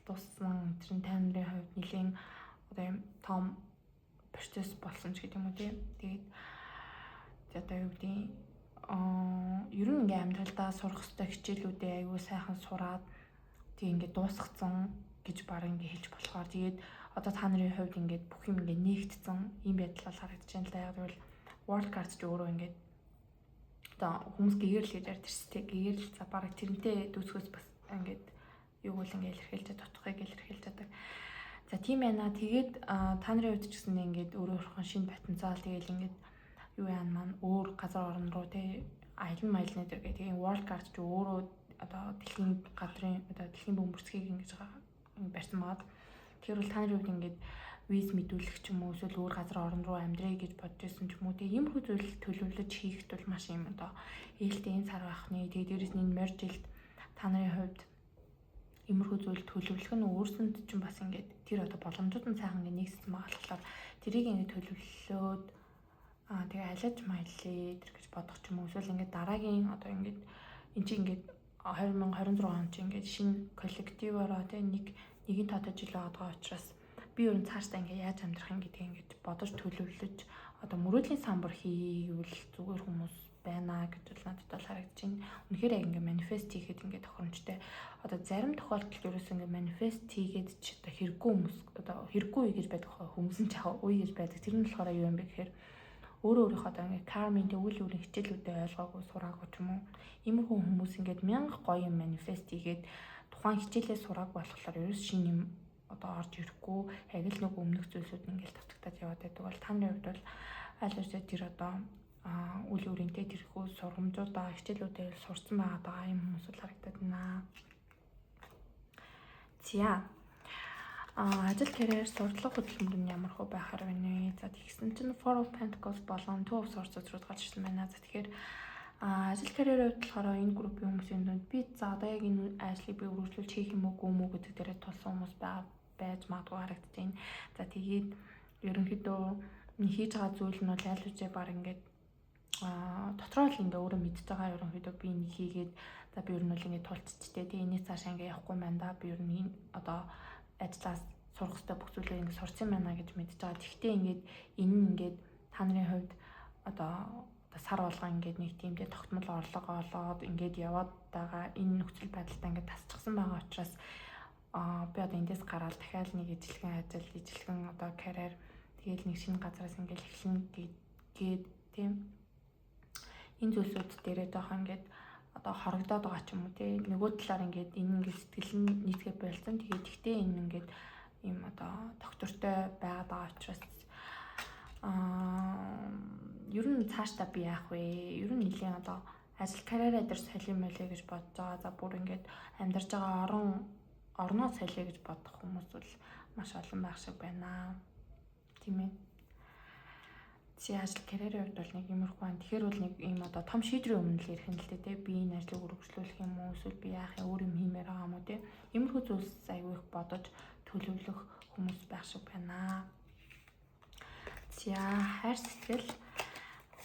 дууссан энэ тань нарын хувьд нэлийн одоо юм том процесс болсон ч гэдэг юм уу тийм. Тэгээд одоо юу гэдэг ер нь ингээм амьдралдаа сурах ёстой хичээлүүдээ аюул сайхан сураад тэг ингээд дуусгацсан гэж баг ингээ хэлж болохоор тэгээд одоо та нарын хувьд ингээд бүх юм ингээ нээгдсэн ийм байдал бол харагдаж байна л да. Яг бол World Card ч өөрөө ингээд одоо хүмүүс гэгэрл гэж ярьдаг шүү дээ. Гэгэрл за баг тэрнтэй дүүцгөөс бас ингээд юу бол ингээ илэрхийлж тотхыг илэрхийлж байгаа. За тийм байна. Тэгээд та нарын хувьд ч гэсэн ингээд өөрөөрхөн шинэ потенциал тэгээд ингээд юу яан маань өөр газар орн руу тий аялын маялны дээр гэх тийм World Card ч өөрөө одоо дэлхийн газрын одоо дэлхийн бөмбөрцгийг ингэж барьсан баад. Тэр бол та нарын хувьд ингээд виз мэдүүлэх ч юм уу эсвэл өөр газар орн руу амьдрая гэж бодож байсан ч юм уу тийм иймэрхүү зүйл төлөвлөж хийхэд бол маш юм одоо ээлтэй энэ сар байхны тэгээд дээрээс нь энэ моржилд та нарын хувьд иймэрхүү зүйл төлөвлөх нь өөрсөнд ч бас ингээд тэр одоо боломжууд нь сайхан ингээд нэгссэн байгаа болохоор тэрийг ингээд төлөвлөлөөд тэгээ алиж маяллаа тэр гэж бодох ч юм уу эсвэл ингээд дараагийн одоо ингээд эн чинь ингээд 2026 он чинь ингээд шинэ коллективаараа тэгээ нэгэн тоотой жил байгаа учраас би ер нь цаашдаа ингээд яаж амьдрах юм гэдгийг ингээд бодож төлөвлөж одоо мөрөөдлийн самбар хийвэл зүгээр хүмүүс байна гэж бол надад бол харагдаж байна. Үнэхээр яг ингээд манифест хийхэд ингээд тохиромжтой. Одоо зарим тохиолдолд ерөөс ингээд манифест хийгээд ч одоо хэрэггүй хүмүүс одоо хэрэггүй үе гэж байдаг хүмүүс нь чаа үе гэж байдаг. Тэр нь болохоор юу юм бэ гэхээр өөрийнхөө одоо ингээд кармын үйл явдлын хичээлүүдэд ойлгоогүй сураагүй ч юм уу. Иймэрхүү хүмүүс ингээд 1000 гоё юм манифест хийгээд тухайн хичээлээ сурааг болохоор ерөөс шинэ юм одоо орж ирэхгүй яг л нэг өмнөх зүйлсүүд ингээд татагтаад яваад байдаг бол та нарын хувьд бол аль ч тэр одоо үйл өөрөнтэй тэрхүү сургамжуудаа хичээлүүдээр сурсан байгаа юм хүмүүс бол харагдаад байна. За ажил карьер сурдлага хөдөлмөр нь ямар хөө байхаар байна вэ? За тэгсэн чинь Four of Pentacles болон Two of Swords руу гарч ирсэн байна. За тэгэхээр ажил карьерийн хувьд болохоор энэ группийн хүмүүсийн дунд би за одоо яг энэ ажлыг би үргэлжлүүлж хийх юм уу гүм үү гэдэг дээрээ тулсан хүмүүс байж магадгүй харагдаж байна. За тэгээд ерөнхийдөө хийж байгаа зүйл нь бол аль хэзээ баг ингээд дотроо л ингээ өөрөө мэдж байгаа ерөнхийдөө би нэг хийгээд за би ер нь бол ингээ тулцчихдээ тэгээ энэс цаашаа ингээ явахгүй маань да би ер нь одоо ажлаас сурах хэрэгтэй бүх зүйлээ ингээ сурсан байна гэж мэдж байгаа. Тэгвэл ингээд энэ нь ингээд та нарын хувьд одоо сар болгоо ингээд нэг тиймдээ тогтмол орлого олоод ингээд яваад байгаа энэ нөхцөл байдалтай ингээд тасчихсан байгаа учраас би одоо эндээс гараад дахиад нэг ижилхэн одоо карьер тэгээл нэг шинэ газараас ингээд эхлэн гээд тийм энэ зүйлсүүд дээрээ жоохон ингээд одоо хорогдоод байгаа ч юм уу тий нөгөө талаар ингээд энэ ингээд сэтгэл нь нийцгээ болцсон. Тэгээд тэгтээ энэ ингээд ийм одоо доктортой байгаад байгаа учраас ер нь цаашдаа би яах вэ? Ер нь нэлийн одоо ажил карьераа дээр солио мөлий гэж бодож байгаа. За бүр ингээд амьдарч байгаа орноо солио гэж бодох хүмүүс бол маш олон байх шиг байна. Тийм ээ. Чи ажил карьерийн хувьд бол нэг иймэрхүү байна. Тэгэхээр бол нэг ийм одоо том шийдвэрийн өмнө л ярих юм л дээ. Би энэ ажлыг үргэлжлүүлэх юм уу? Эсвэл би яах юм өөр юм хиймээр байгаа юм уу те? Иймэрхүү зүйлс аягүй их бодож төлөвлөх хүмүүс байх шиг байна. За хайр сэтгэл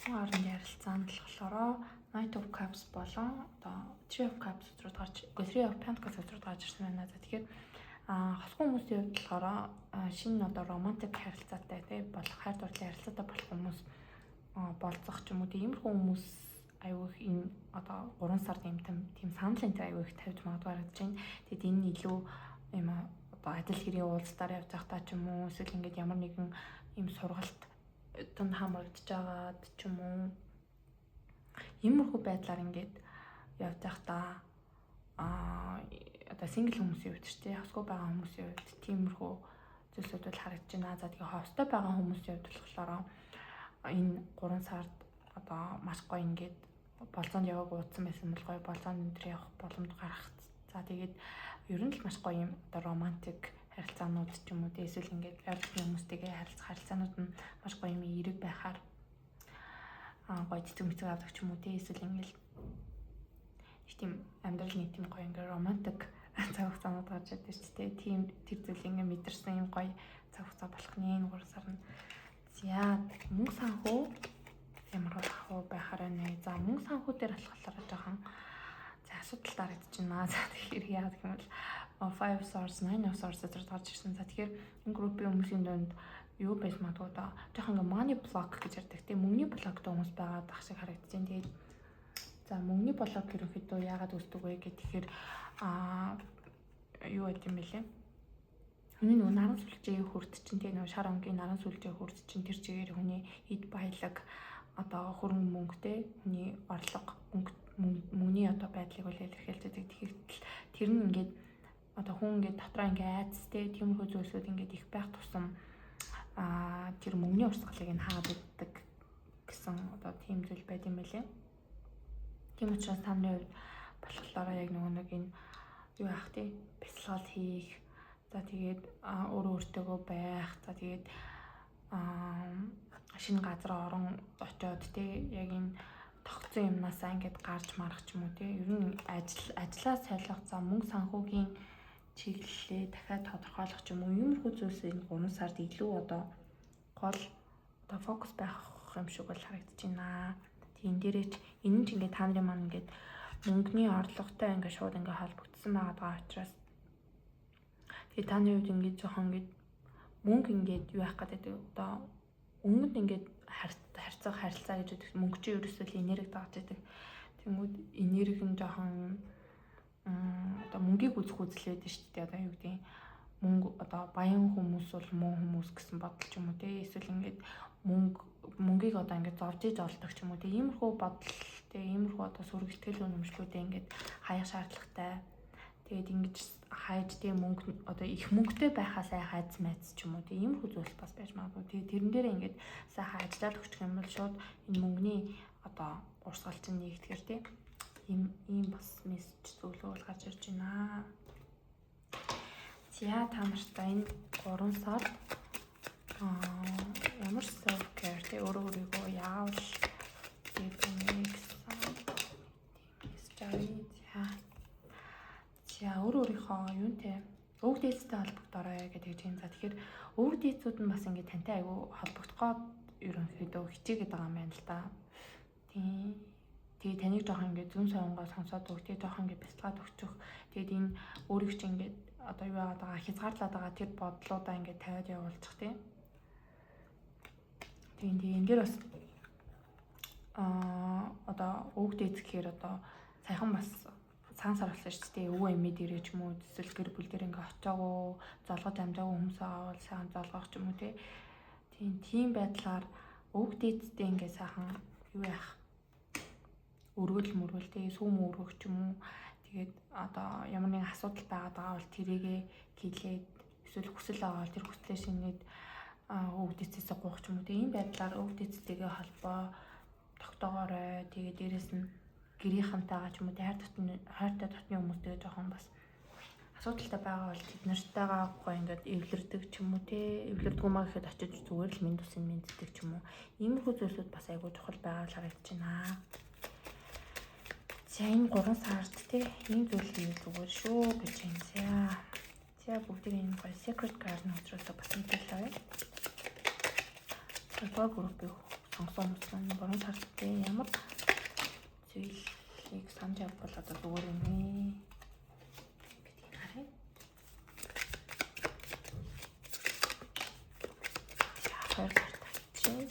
хооронд ярилцаанд болохоор Knight of Cups болон одоо Three of Cups руу гарч, Three of Pentacles руу гарч ирсэн байна. За тэгэхээр хосгүй хүмүүсийн хувьд болохоор шинэ одоо романтик харилцаатай тий болох хайр дурлалын харилцаатай болох хүмүүс болцох ч юм уу тиймэрхүү хүмүүс аюу их энэ одоо 3 сард тийм санал энэ аюу их тавьж магадгүй харагдаж байна. Тэгэд энэ илүү юм одоо адил хэрийн уулзалтаар явж байхдаа ч юм уу эсвэл ингээд ямар нэгэн ийм сургалт тунд хамрагдж байгаад ч юм уу иймэрхүү байдлаар ингээд явж байхдаа одоо сингл хүмүүсийн хувьд ч тийм хосгүй байгаа хүмүүсийн хувьд тиймэрхүү зүйлсүүд бол харагдаж байна. За тэгээ хостой байгаа хүмүүсийн хувьд болохоор энэ 3 сард одоо маш гоё ингээд болцоонд яваг уудсан байсан бол гоё болцоонд өндөр явах боломж гарах. За тэгээд ер нь л маш гоё юм одоо романтик харилцаанууд ч юм уу тийм эсвэл ингээд ойролцоогоо хүмүүстэйгээ харилцах харилцаанууд нь маш гоё юм эерэг байхаар гоё цэцэг мэцэг авдаг ч юм уу тийм эсвэл ингээд тийм амьдрал нэг тийм гоё ингээд романтик цаг хугацаанууд гарч ирдэг шүү дээ. Тийм тэр зүйл ингээд мэдэрсэн юм гоё цаг хугацаа болох нь энэ 3 сар нь. За мөнгө санхүү ямар байхаар байна вэ? За мөнгө санхүү дээр болохоор жоохон асуудал дарагдаж байна. За тэгэхээр яа гэх юм бол Five Swords, Nine of Swords зэрэг гарч ирсэн. За тэгэхээр энэ группийн хүмүүсийн дунд юу байж магадгүй доо жоохон ингээ money block гэж ярьдаг тийм мөнгөний блоктой хүмүүс байгаа дах шиг харагдаж байна. Тэгээд за мөнгөний блок ерөнхийдөө яагаад үүсдэг вэ гэхээр юу гэдэг юм бэлээ? Хүний нөгөө наран сүлжээ хүрд чинь тийм нөгөө шар онгийн наран сүлжээ хүрд чинь тэр чигээр хүний эд баялаг одоо хөрөнгө мөнгөтэй хүний орлого мөнгөний одоо байдлыг бол илэрхийлж байгаа. Тэгэхээр тэр нь ингээд одоо хүн ингээд дотроо ингээд айцтэй тиймэрхүү зүйлсүүд ингээд их байх тусам тэр мөнгөний урсгалыг нь хаагаад иддэг гэсэн одоо тийм зүйл байт юм байлээ. Тийм учраас та нарын хувьд болохоор яг нэг энэ юу яах тий бясалгал хийх за тэгээд өөрөө өөртөөгөө байх за тэгээд шинэ газар орон очиод тий яг энэ тогтсон юмнасаа ингээд гарч марах ч юм уу тий ер нь ажлаа солих за мөнгө санхүүгийн чиглэлээ дахиад тодорхойлох ч юм уу иймэрхүү зүйлс энэ 3 сард илүү одоо гол одоо фокус байх юм шиг бол харагдаж байна. Тийм дээрээ ч энэ ч ингээд та нарын маань ингээд мөнгөний орлоготой ингээд шууд ингээд холбогдсон байгаа учраас тэгээ таны хувьд ингээд жоохон ингээд мөнгө ингээд юу яах гэдэг одоо өмнөд ингээд харилцаа гэж үүдэг мөнгө чи ерөөсөө энерги дааж байдаг. Тэнгүүд энерги нь жоохон одоо мөнгийг үзэх үзэл байдаг шүү дээ. Одоо юу гэдэг мөнгө одоо баян хүмүүс бол муу хүмүүс гэсэн бодол ч юм уу тий эсвэл ингээд мөнгийг одоо ингээд зовж иж олдог ч юм уу тий иймэрхүү бодол тий иймэрхүү одоо сүрэг сэтгэл үнэмшлүүдээ ингээд хаях шаардлагатай Тэгээд ингэж хайж тийм мөнгө одоо их мөнгөтэй байхаа сайн хайц майц ч юм уу тийм иймэрхүү зүйл бас байж магадгүй. Тэгээд тэрэн дээр ингээд сайхан ажиллаад өгчих юм бол шууд энэ мөнгөний одоо урсгал чинь нэгтгэхэр тийм ийм бас мессеж зөвлөгөө гарч ирж байна. За та нартай энэ 3 сар ямар self care тэ өөрийгөө яавал гэдэг нэг за өөрийнхөө юунтэй өвөг дээдстэй холбогдорой гэдэг юм. За тэгэхээр өвөг дээдсүүд нь бас ингээд тантай айгүй холбогдоход ерөнхийдөө хичээгээд байгаа юм байна л да. Тэгээ таныг жоох ингээд зүн сонгоо сонсоод өг тэгээ жоох ингээд бяцлагаад өгчих. Тэгээд энэ өөрийг чинь ингээд одоо юу яагаад байгаа хязгаарлаад байгаа тэр бодлуудаа ингээд тавиад явуулчих тийм. Тэгээ энэ дээр бас одоо өвөг дээдс гэхээр одоо саяхан бас цаансаар болсон шүү дээ. Өвөө эмээ дээрээ ч юм уу эсвэл гэр бүл дээр ингээ очиагүй золгож амжаагүй хүмүүс байгаа бол сайхан золгоох ч юм уу тийм байдлаар өвөг дээдстэй ингээ сайхан юу яах өргөл мөргөл тэгээ сүүм өргөх ч юм уу тэгээд одоо ямар нэгэн асуудал байгаа бол тэрийгэ хийлээд эсвэл хүсэл байгаа бол тэр хүслээ шинээд өвөг дээдсээс гуйх ч юм уу ийм байдлаар өвөг дээдстэйгээ холбоо тогтоогоорой. Тэгээ дээрэс нь гэрийнхантайгаа ч юм уу хайртай дотны хүмүүстэйгээ жоохон бас асуудалтай байгаа бол тэд нартайгаа гоо ингээд эвлэрдэг ч юм уу эвлэрдэггүй маа гэхэд очиж зүгээр л минь тусын мэддэг ч юм уу иймэрхүү зүйлсүүд бас айгүй чухал байгаа л харагдаж байна. За энэ 3 сард ийм зүйл хийх зүгээр шүү гэж байна. За бүгдийг энэ гоё secret card нөтрөөс бас мэдээлээ. Това группийг сонгосон хүмүүс 3 сард ямар зүйлийг санаж явбал одоо зүгээр юм ээ. Гэдгийг харъя. Хоёр карт чинь.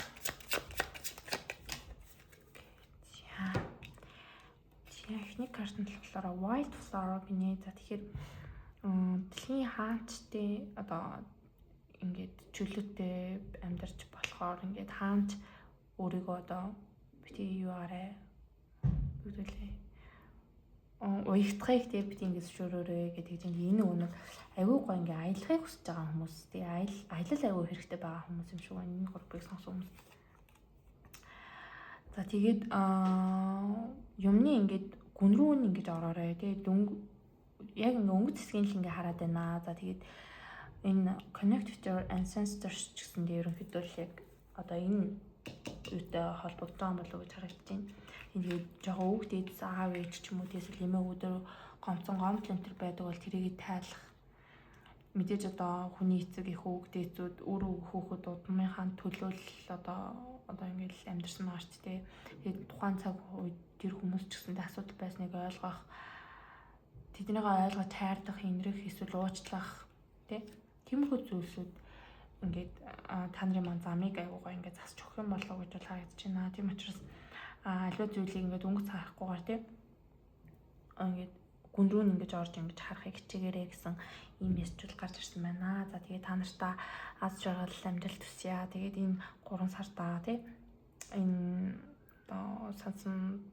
За эхний карт нь болохоор White Flower гинэ. За тэгэхээр дэлхийн хаанчтай одоо ингээд чөлөөтэй амьдарч болохоор ингээд хаанч өөрийгөө одоо бити юу арай бүдүүлээ уягтхайг тэг бити ингээд зөвшөөрөөрэй гэдэг чинь энэ өнөг аюу гоо ингээд аялахыг хүсэж байгаа хүмүүс тэг аялал аюу хэрэгтэй байгаа хүмүүс юм шиг байна энэ группыг сонсон хүмүүс. За тэгээд юмны ингээд гүн рүү нь ингэж ороорой тэг яг ингээд өнгө цэсгийн л ингээд хараад байна. За тэгээд энэ connect with your ancestors гэсэн дээр ерөнхийдөө л яг одоо энэ юутай холбогдож байгаа болов уу гэж харагдаж байна. Тэгээд жоохон өвөг дээдс аав ээж ч юм уу эсвэл эмээ өвдөр гомцон гомдол энэ төр байдаг бол тэрийг тайлах. Мэдээж одоо хүний эцэг их өвөг дээдсүүд өөрөө хүүхэд удмынхаа төлөөл одоо ингээд амьдэрсэн байгаа ч тийм. Тэгээд тухайн цаг үед тэр хүмүүс ч гэсэндээ асуудал байсныг ойлгох, тэднийг ойлгож хайрдах, инрэх эсвэл уучлах тиймэрхүү зүйлсүүд ингээд та нарын маань замыг аюугаа ингээд засч өгөх юм болов уу гэж харагдаж байна. Тийм учраас аливаа зүйлийг ингээд өнгө цаахгүйгээр ингээд гүн рүү ингэж орж ингэж харахыг хичээгээрэй гэсэн ийм мессежүүд гарч ирсэн байна. За тэгээд та нартаа аз жаргал амжилт хүсье. Тэгээд энэ 3 сартаа энэ сансан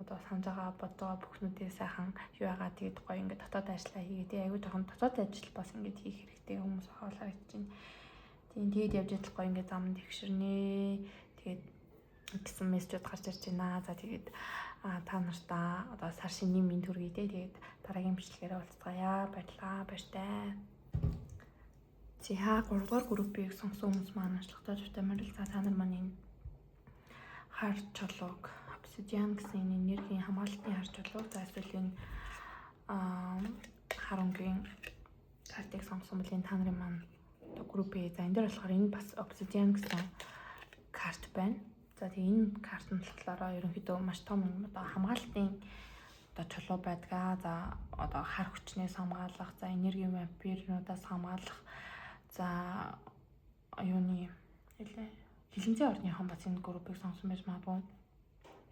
одоо санаж байгаа бодгоо бүхнүүдээ сайхан юу яагаад тэгээд гоё ингээд дотоод ажиллаа хийгээ тий аюу жоохон дотоод ажил бас ингээд хийх хэрэгтэй хүмүүс хаалаа гэж байна. Тэгээд явж идэл гоё ингээд зам тэгшэрнэ. Тэгээд гэсэн мессежүүд гарч ирж байна. За тэгээд та нартаа одоо сар шинийн минь төргий тий тэгээд дараагийн бичлэгээр уулзцаая. Баярлалаа. Баяртай. За 3 дугаар группийг сонгосон хүмүүс маань ажиллахдаа төвтэй морил та нар маань энэ хар чулууг Obsidian гэсэн энергийн хамгаалтын хар чулуу за эсвэл энэ харангийн картыг сонгосон бол энэ та нарын маань группээ за энэ дээр болохоор энэ бас Obsidian гэсэн карт байна. За тэгээ энэ карт нь болохоор ерөнхийдөө маш том одоо хамгаалтын одоо чулуу байдгаа. За одоо хар хүчнээс хамгаалах, за энерги вампирнуудаас хамгаалах, за юуны хилэнцэн орныхон бас энэ группыг сонгосон байж магадгүй.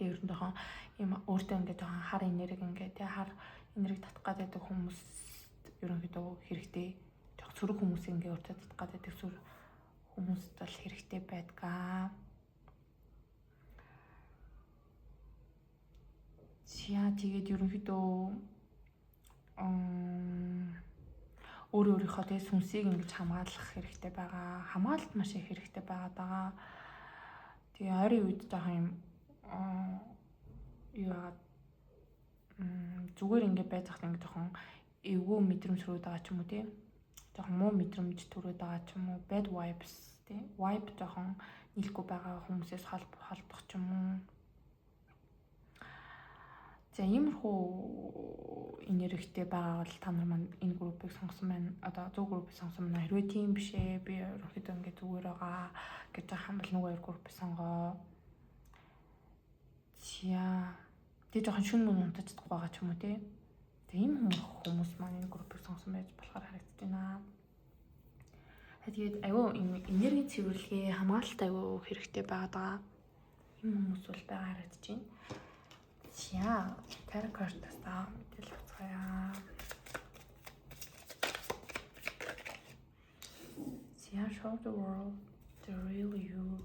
Тэгээ ерөнхийдөө юм өөртөө ингээд жоохон хар энерги ингээд хар энерги татах гэдэг хүмүүс ерөнхийдөө хэрэгтэй. Жог сөрөг хүмүүс ингээд өөртөө татах гэдэг хүмүүст бол хэрэгтэй байдгаа. Зя тэгээд ерөнхийдөө өөрийнхөө тэгээ сүнсийг ингэж хамгаалах хэрэгтэй байгаа. Хамгаалалт маш их хэрэгтэй байгаа даа. Тэгээ ойрын үед жоохон юм юу яагаад зүгээр ингэ байж хат ингэ жоохон эвгүй мэдрэмж төрөөд байгаа ч юм уу тий. Жоохон муу мэдрэмж төрөөд байгаа ч юм уу. Bad vibes тий. Vibe жоохон нийлэхгүй байгаа хүмүүсээс холбох ч юм уу. За иймэрхүү энергитэй байгаа бол та нар маань энэ группийг сонгосон байна. Одоо зөв группийг сонгосон байна. Хэрвээ тийм биш ээ би ерөнхийдөө ингэ зүгээр байгаа гэж байгаа юм бол нөгөө хоёр группийг сонгоо. Зя тэг жоохон шүн мөн унтаж чадахгүй байгаа ч юм уу тий. Тэг ийм хүмүүс маань энэ группийг сонгосон байж болохоор харагдаж байна. Тэгээд аюу энерги цэвэрлэгээ хамгаалалт аюу хэрэгтэй байгаа даа. Ийм хүмүүс бол байгаа харагдаж байна. За тарot картаас та мэдээлэл авцгаая. За show the world the real you.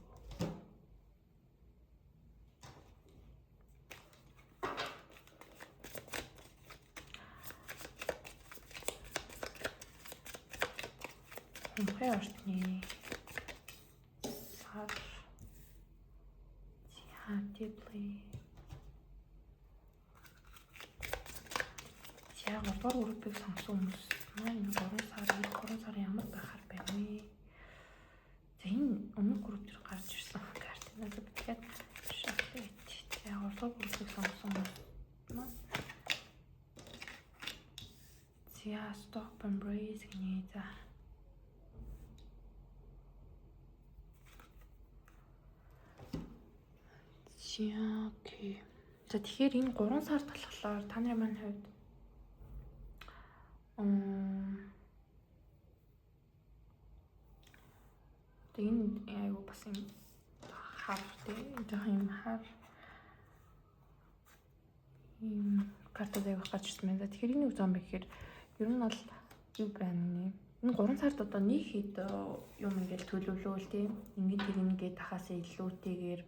Үнэхээр ортны сар deeply. Яг 3 дугаар группийг сонгосон хүмүүс маань 3 сар ямар байхаар байна вэ? За энэ өмнөх групп дээр гарч ирсэн карт надад тэгээд шатлаа. Яг 3 дугаар группийг сонгосон хүмүүс маань stop and breathe гэнэ за. Окей. За тэгэхээр энэ 3 сар талхлаар та нарын маань хувьд тэг энэ аюу бас юм хар тэг юм хар ийм картад аюу гарч ирсэн байна. Тэгэхээр энэ үг зам бэ гэхээр ер нь бол юу байна нэ? Энэ 3 сард одоо нэг хэд юм ингээл төлөвлөвөл тийм ингээд тэр ингээд тахаас илүүтэйгээр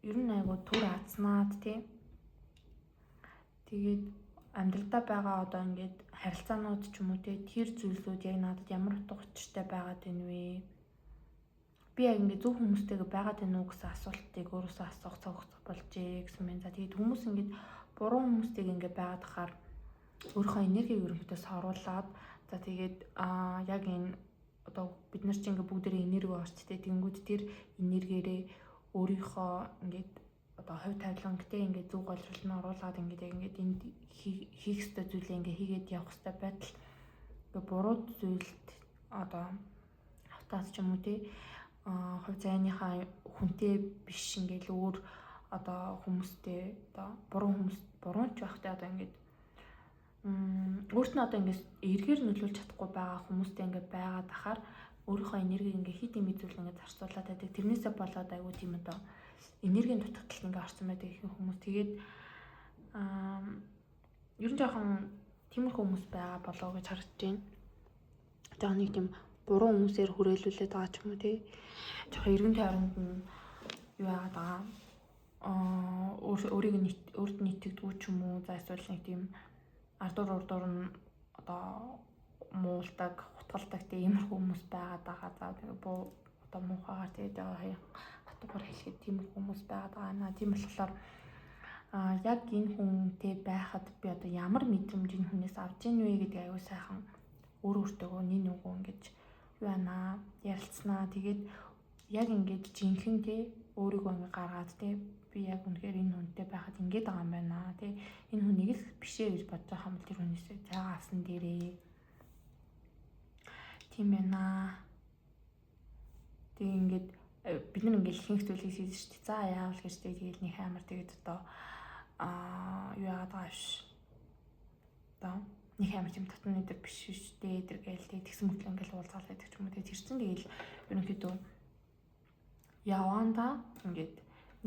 ер нь аюу түр азнаад тийм тэгээд амьдралдаа байгаа одоо ингээд харилцаанууд ч юм уу тэр зүйлсүүд яг надад ямар утга учиртай байгаад байна вэ? Би яг ингээд зөв хүмүүстэйгээ байгаад байна уу гэсэн асуултыг өөрөөсөө асуух цогцох болжээ гэсэн мэн. За тэгээд хүмүүс ингээд буруу хүмүүстэйгээ ингээд байгаад хахаар өөрийнхөө энергийг ерөнхийдөө соруулаад за тэгээд яг энэ одоо бид нар чинь ингээд бүгдээрээ энерги орчтой тэнгүүд тэр энергиэрээ өөрийнхөө ингээд одоо хувь тавилангтай ингээд зүг голролт нь оруулаад ингээд яг ингээд энд хийх ёстой зүйлээ ингээд хийгээд явах ёстой байтал ингээд буруу зүйлд одоо автаас ч юм уу тий хувь зайныхаа хүнтэй биш ингээд өөр одоо хүмүүстэй одоо буруу ч байхтай одоо ингээд өөрт нь одоо ингээд эргээр нөлөөлж чадахгүй байгаа хүмүүстэй ингээд байгаад ахаар өөрийнхөө энергийг ингээд хит юм зүйл ингээд зарцуулаад байдаг. Тэрнээсээ болоод аюу тийм одоо энергийн дутагдалт ингээд орсон байдаг их хүмүүс. Тэгээд ер нь жоохон тиймэрхүү хүмүүс байгаа болоо гэж харагдаж байна. Жоохон нэг тийм буруу хүмүүсээр хүрээлүүлээд байгаа ч юм уу тий. Жоохон эргэн тойронд нь юу яагаад байгаа өөрт нийтэгдгүй ч юм уу. За эсвэл нэг тийм ардуур нь одоо муулдаг, хутгалдаг тиймэрхүү хүмүүс байгаад байгаа. За одоо муухайгаар тэгээд хатуугаар хэлэхэд тиймэрхүү хүмүүс байгаад байгаа. Тийм болохоор яг энэ хүнтэй байхад би одоо ямар мэдрэмж энэ хүнээс авч ийн вэ гэдэг аюу сайхан өөртөөгөө нэг үгөө ингэж юу байна ярилцсанаа. Тэгээд яг ингэж жинхэнэ тий өөрийгөө ингэ гаргаад тий би яг үнэхээр энэ хүнтэй байхад ингэж байгаа юм байна тий энэ хүнийг л бишээ гэж бодож байгаа юм бол тэр хүнээсээ цаагаа авсан дээрээ тийм байна. Тэгээ ингээд бид нар ингээд ихэнх зүйлийг хийж штэ. За яавал гэж тэгээд нэг амар тэгээд одоо юу яагаад байгаа ш. Одоо нэг амар тийм татны дээр биш штэ тэр гээл тэгсэн мэт ингээд уулзаал байдаг ч юм уу. Тэгээд тэр чинь тэгэл ерөнхийдөө яванда ингээд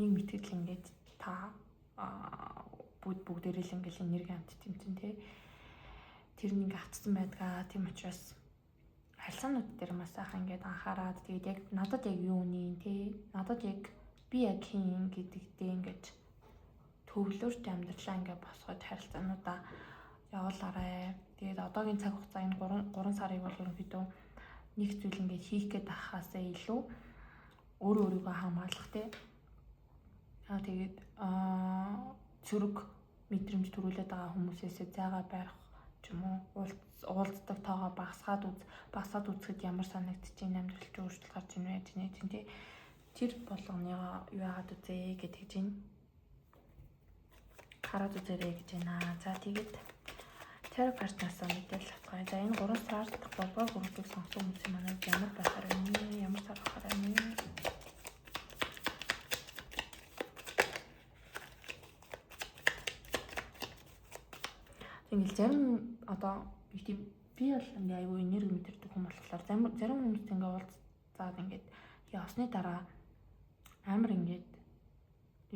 нэг мэтгэл ингээд та бүгдээрээ л ингээд энерги амт тэмцэн тий тэр нэг автсан байдгаа. Тийм учраас харилцаанууд дээр маш сайхан ингээд анхаарад тэгээд яг надад яг юу үнийн тий надад яг би яг хин гэдэгтэй ингээд төвлөрч амьдралаа ингээ босгож харилцаануудаа явуулаарай. Тэгээд одоогийн цаг хугацаа энэ 3 сарыг бол ерөнхийдөө нэг зүйл ингээд хийх гээд байхаасаа илүү өөрийгөө хамгаалах те. Тэгээд цөрөг мэдрэмж төрүүлээд байгаа хүмүүсээс зайгаа барих ч юм уу уулздаг тоогоо багасгаад үзэхэд ямар санагдчих юм амьдрал чи өөрчлөлт гарч ийн вэ тийм тий. Тэр болгоныгоо юу яагаад үзье гэдэг чинь хараад үзээрэй гэж байна. За тэгээд тэр партнерсаа мэдээлэл авцгаая. За энэ 3 сард 3-р группийг сонгосон хүмүүсийн манайд ямар байхаар байна? Ямар сар байхаар байна? Ингээл зарим одоо би бол ингээ аюу энерги мэдэрдэг хүн болохоор зарим хүмүүс ингээ уулзаад ингээд явсны дараа амар ингээд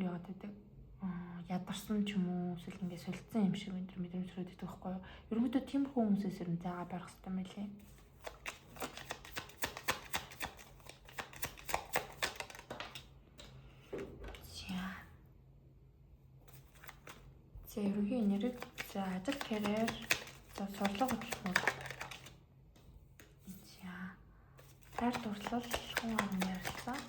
яагаад гэдэг ядарсан ч юм уу эсвэл ингээд солилцсон юм шиг мэдрэмж төрөдөг байхгүй юу. Ерөнхийдөө тиймэрхүү хүмүүсээс ер нь зайгаа барих хэрэгтэй мэлээ. За ерөнхий энерги за ажил карьер за сурлага хөдөлмөр. За хайр дурлал хүн амны ярилцлага.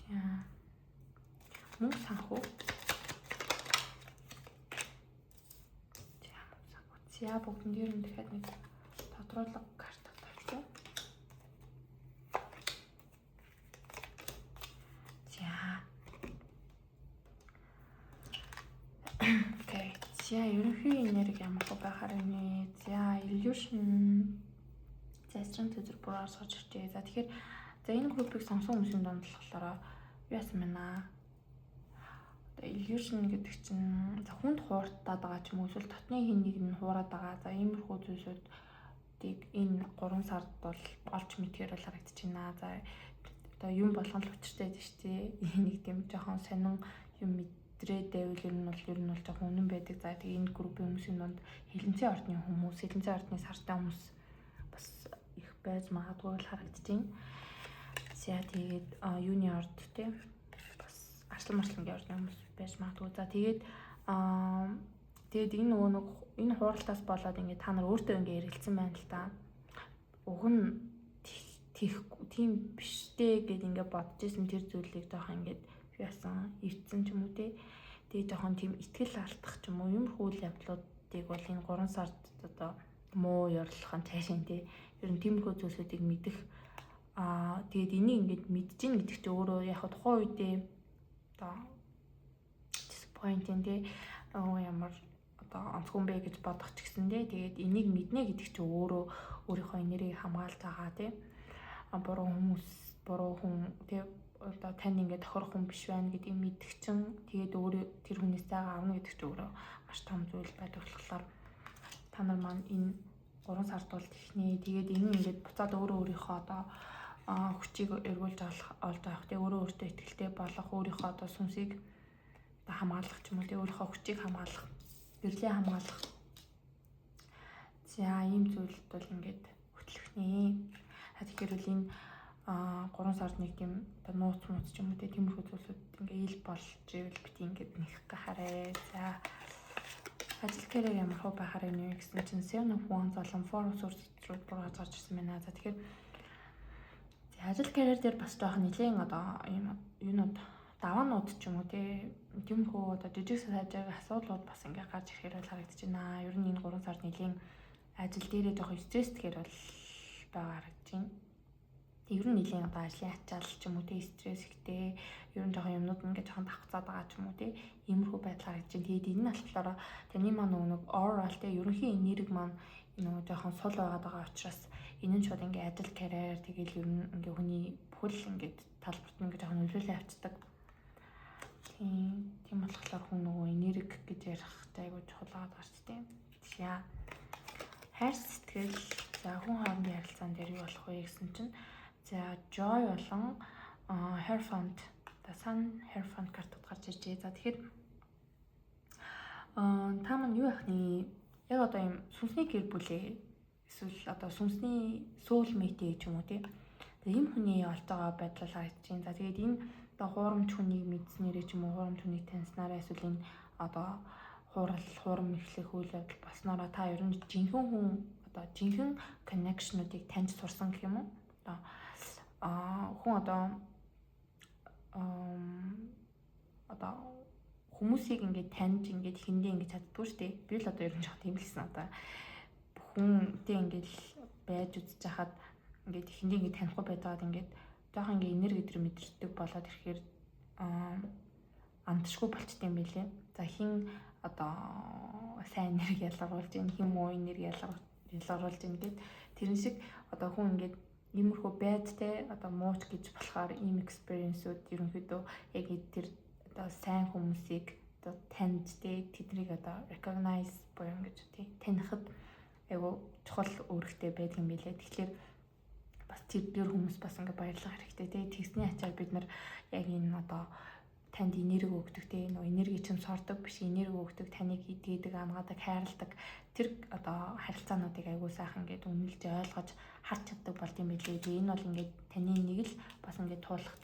За мөнгө санхүү. За бүгдэн дээр нь дахиад нэг тодруулга карт тавьчих. Окей. За ерөнхий энерги ямар хөө байхаар байна. За illusion зэсрэн төзөр бүр орсож ирчээ. За тэгэхээр за энэ группийг сонгосон хүмүүсийн донд болохоор юу яасан байна? Одоо illusion гэдэг чинь за хүнд хууртаад байгаа ч юм уу эсвэл дотны хин нэг нь хуураад байгаа. За иймэрхүү зүйлсүүдийг энэ 3 сард бол олж мэдхээр бол харагдаж байна. За одоо юм болгон л учиртай байдаг шүү дээ. Нэг тийм жоохон сонин юм мэдрээд байвал ер нь бол жоохон үнэн байдаг. За тэгээ энэ группийн хүмүүсийн донд хилэнцэн ордны хүмүүс, хилэнцэн ордны сартай хүмүүс бас их байж магадгүй л харагдаж байна. За тэгээд юуны орд те бас арслан марслангийн ордны хүмүүс байж магадгүй. За тэгээд энэ нөгөө нэг энэ хууралтаас болоод ингээд та нар өөртөө ингээд эргэлцсэн байна л да. Уг нь тийм биштэй гэд ингээд бодож исэн тэр зүйлийг жоохон ингээд яасан ивцэн ч юм уу те. Тэгээ жоохон тийм ихтгэл алдах ч юм уу юмрхүү үйл явдлуудыг бол энэ 3 сард одоо муу ёрлохын цаашин те. Ер нь тиймэрхүү зүйлсүүдийг мэдэх тэгээд энийг ингээд мэдчихин гэдэг чинь өөрөө яг тухайн үедээ одоо disappointing те ямар одоо онцгой бэ гэж бодох ч гэсэн те. Тэгээд энийг мэднэ гэдэг чинь өөрөө өөрийнхөө энергийг хамгаалж байгаа те. Буруу хүмүүс, буруу хүн те одоо тань ингээд тохирох хүн биш байна гэдгийг мэдэх чинь тэгээд өөрөө тэр хүнээс зайгаа авна гэдэг чинь өөрөө маш том зүйл байдаг болохоор та нар маань энэ 3 сард бол технээ тэгээд энэ ингээд буцаад өөрийнхөө одоо хүчийг эргүүлж олж авах те өөрөө өөртөө итгэлтэй болох өөрийнхөө одоо сүнсийг одоо хамгаалах ч юм уу те өөрийнхөө хүчийг хамгаалах, гэрлээ хамгаалах. За ийм зүйлд бол ингээд хөтлөх нэ. Тэгэхээр бол энэ 3 сард нэг тийм одоо нууц ч юм уу тиймэрхүү зүйлсүүд ингээ ил болж ивэл бит ингээд нэх гахаарэ. За ажил карьер ямар хөө байхаар юм гэсэн чинь Seven of Wands болон Four of Swords руу гарч ирсэн байна. За тэгэхээр ажил карьер дээр бас жоох нэлийн одоо юм юунууд даваанууд ч юм уу тиймэрхүү одоо жижиг сажиг асуудлууд бас ингээ гарч ирэхээр бол харагдаж байна. Ер нь энэ 3 сард нэлийн ажил дээрээ жоох стресс тэгэхээр бол байгаа харагдаж байна. Ер нь нэлийн одоо ажлын ачаал ч юм уу стресс ихтэй ер нь жоохон юмнууд ингээд жоохон давхцаад байгаа ч юм уу иймэрхүү байдал харагдаж байна. Тэгээд энэ нь болохоор таны маань нэг oral ерөнхий энерги маань нөгөө жоохон сул байгаа учраас энэ нь шууд ингээд ажил карьер тэгэл ер нь ингээд хүний бүхэл ингээд талбарт нь ингээд жоохон нөлөөлөө авчдаг. Тийм болохоор хүн нөгөө энерги гэж ярих айгуу чухал байгаа гарч тийм. За хайр сэтгэл за хүн хоорондын ярилцаан дээр юу болох вэ гэсэн чинь за joy болон Hierophant Sun Hierophant картууд гарч иржээ. За тэгэхээр та маань юу яах нь яг одоо юм сүнсний гэр бүлээ эсвэл одоо сүнсний soul mate гэж юм уу Тэгээ ийм хүний олж байгаа байдал харагдаж байна. За тэгээд энэ одоо хуурамч хүнийг мэдснээрээ ч юм уу хуурамч хүнийг таньснараа эсвэл энэ одоо хуурам эхлэх үйл явдал болсноороо та ер нь жинхэнэ хүн одоо жинхэнэ коннекшнуудыг таньж сурсан гэх юм уу? Одоо хүн одоо хүмүүсийг ингээд таньж ингээд хиндэ ингэж чаддгүй шүү дээ. Би л одоо ер нь жоох тийм л гэсэн одоо бүхэнтэй ингээд байж үзэж хахад ингээд хиндэ ингээд танихгүй байгаад ингээд жоох ингээд энерги өдр мэдэрдэг болоод ирэхээр амтшгүй болчтой юм билээ. За хин одоо сайн энерги ялгаруулж ийн хин муу энерги ялгаруулж ийн гэд тэрэн шиг одоо хүн ингээд иймэрхүү байдтай одоо мууч гэж болохоор ийм экспириенсүүд ерөнхийдөө яг тэр одоо сайн хүмүүсийг одоо таньж тэднийг одоо recognize буюу ингэж танихад айгу чухал үүрэгтэй байдаг юм билээ. Тэгэхээр бас тэр хүмүүс бас ингээд баярлах хэрэгтэй тэгсний ачаар бид нар яг энэ одоо танд энерги өгдөг нөө энерги чинь сордог биш энерги өгдөг таныг идэгдэг амгаадаг хайрладаг тэр одоо харилцаануудыг айгуу сайхан ингээд үнэлж ойлгож харж чаддаг болд юм билээ. Энэ бол ингээд таны нэг л бас ингээд туулах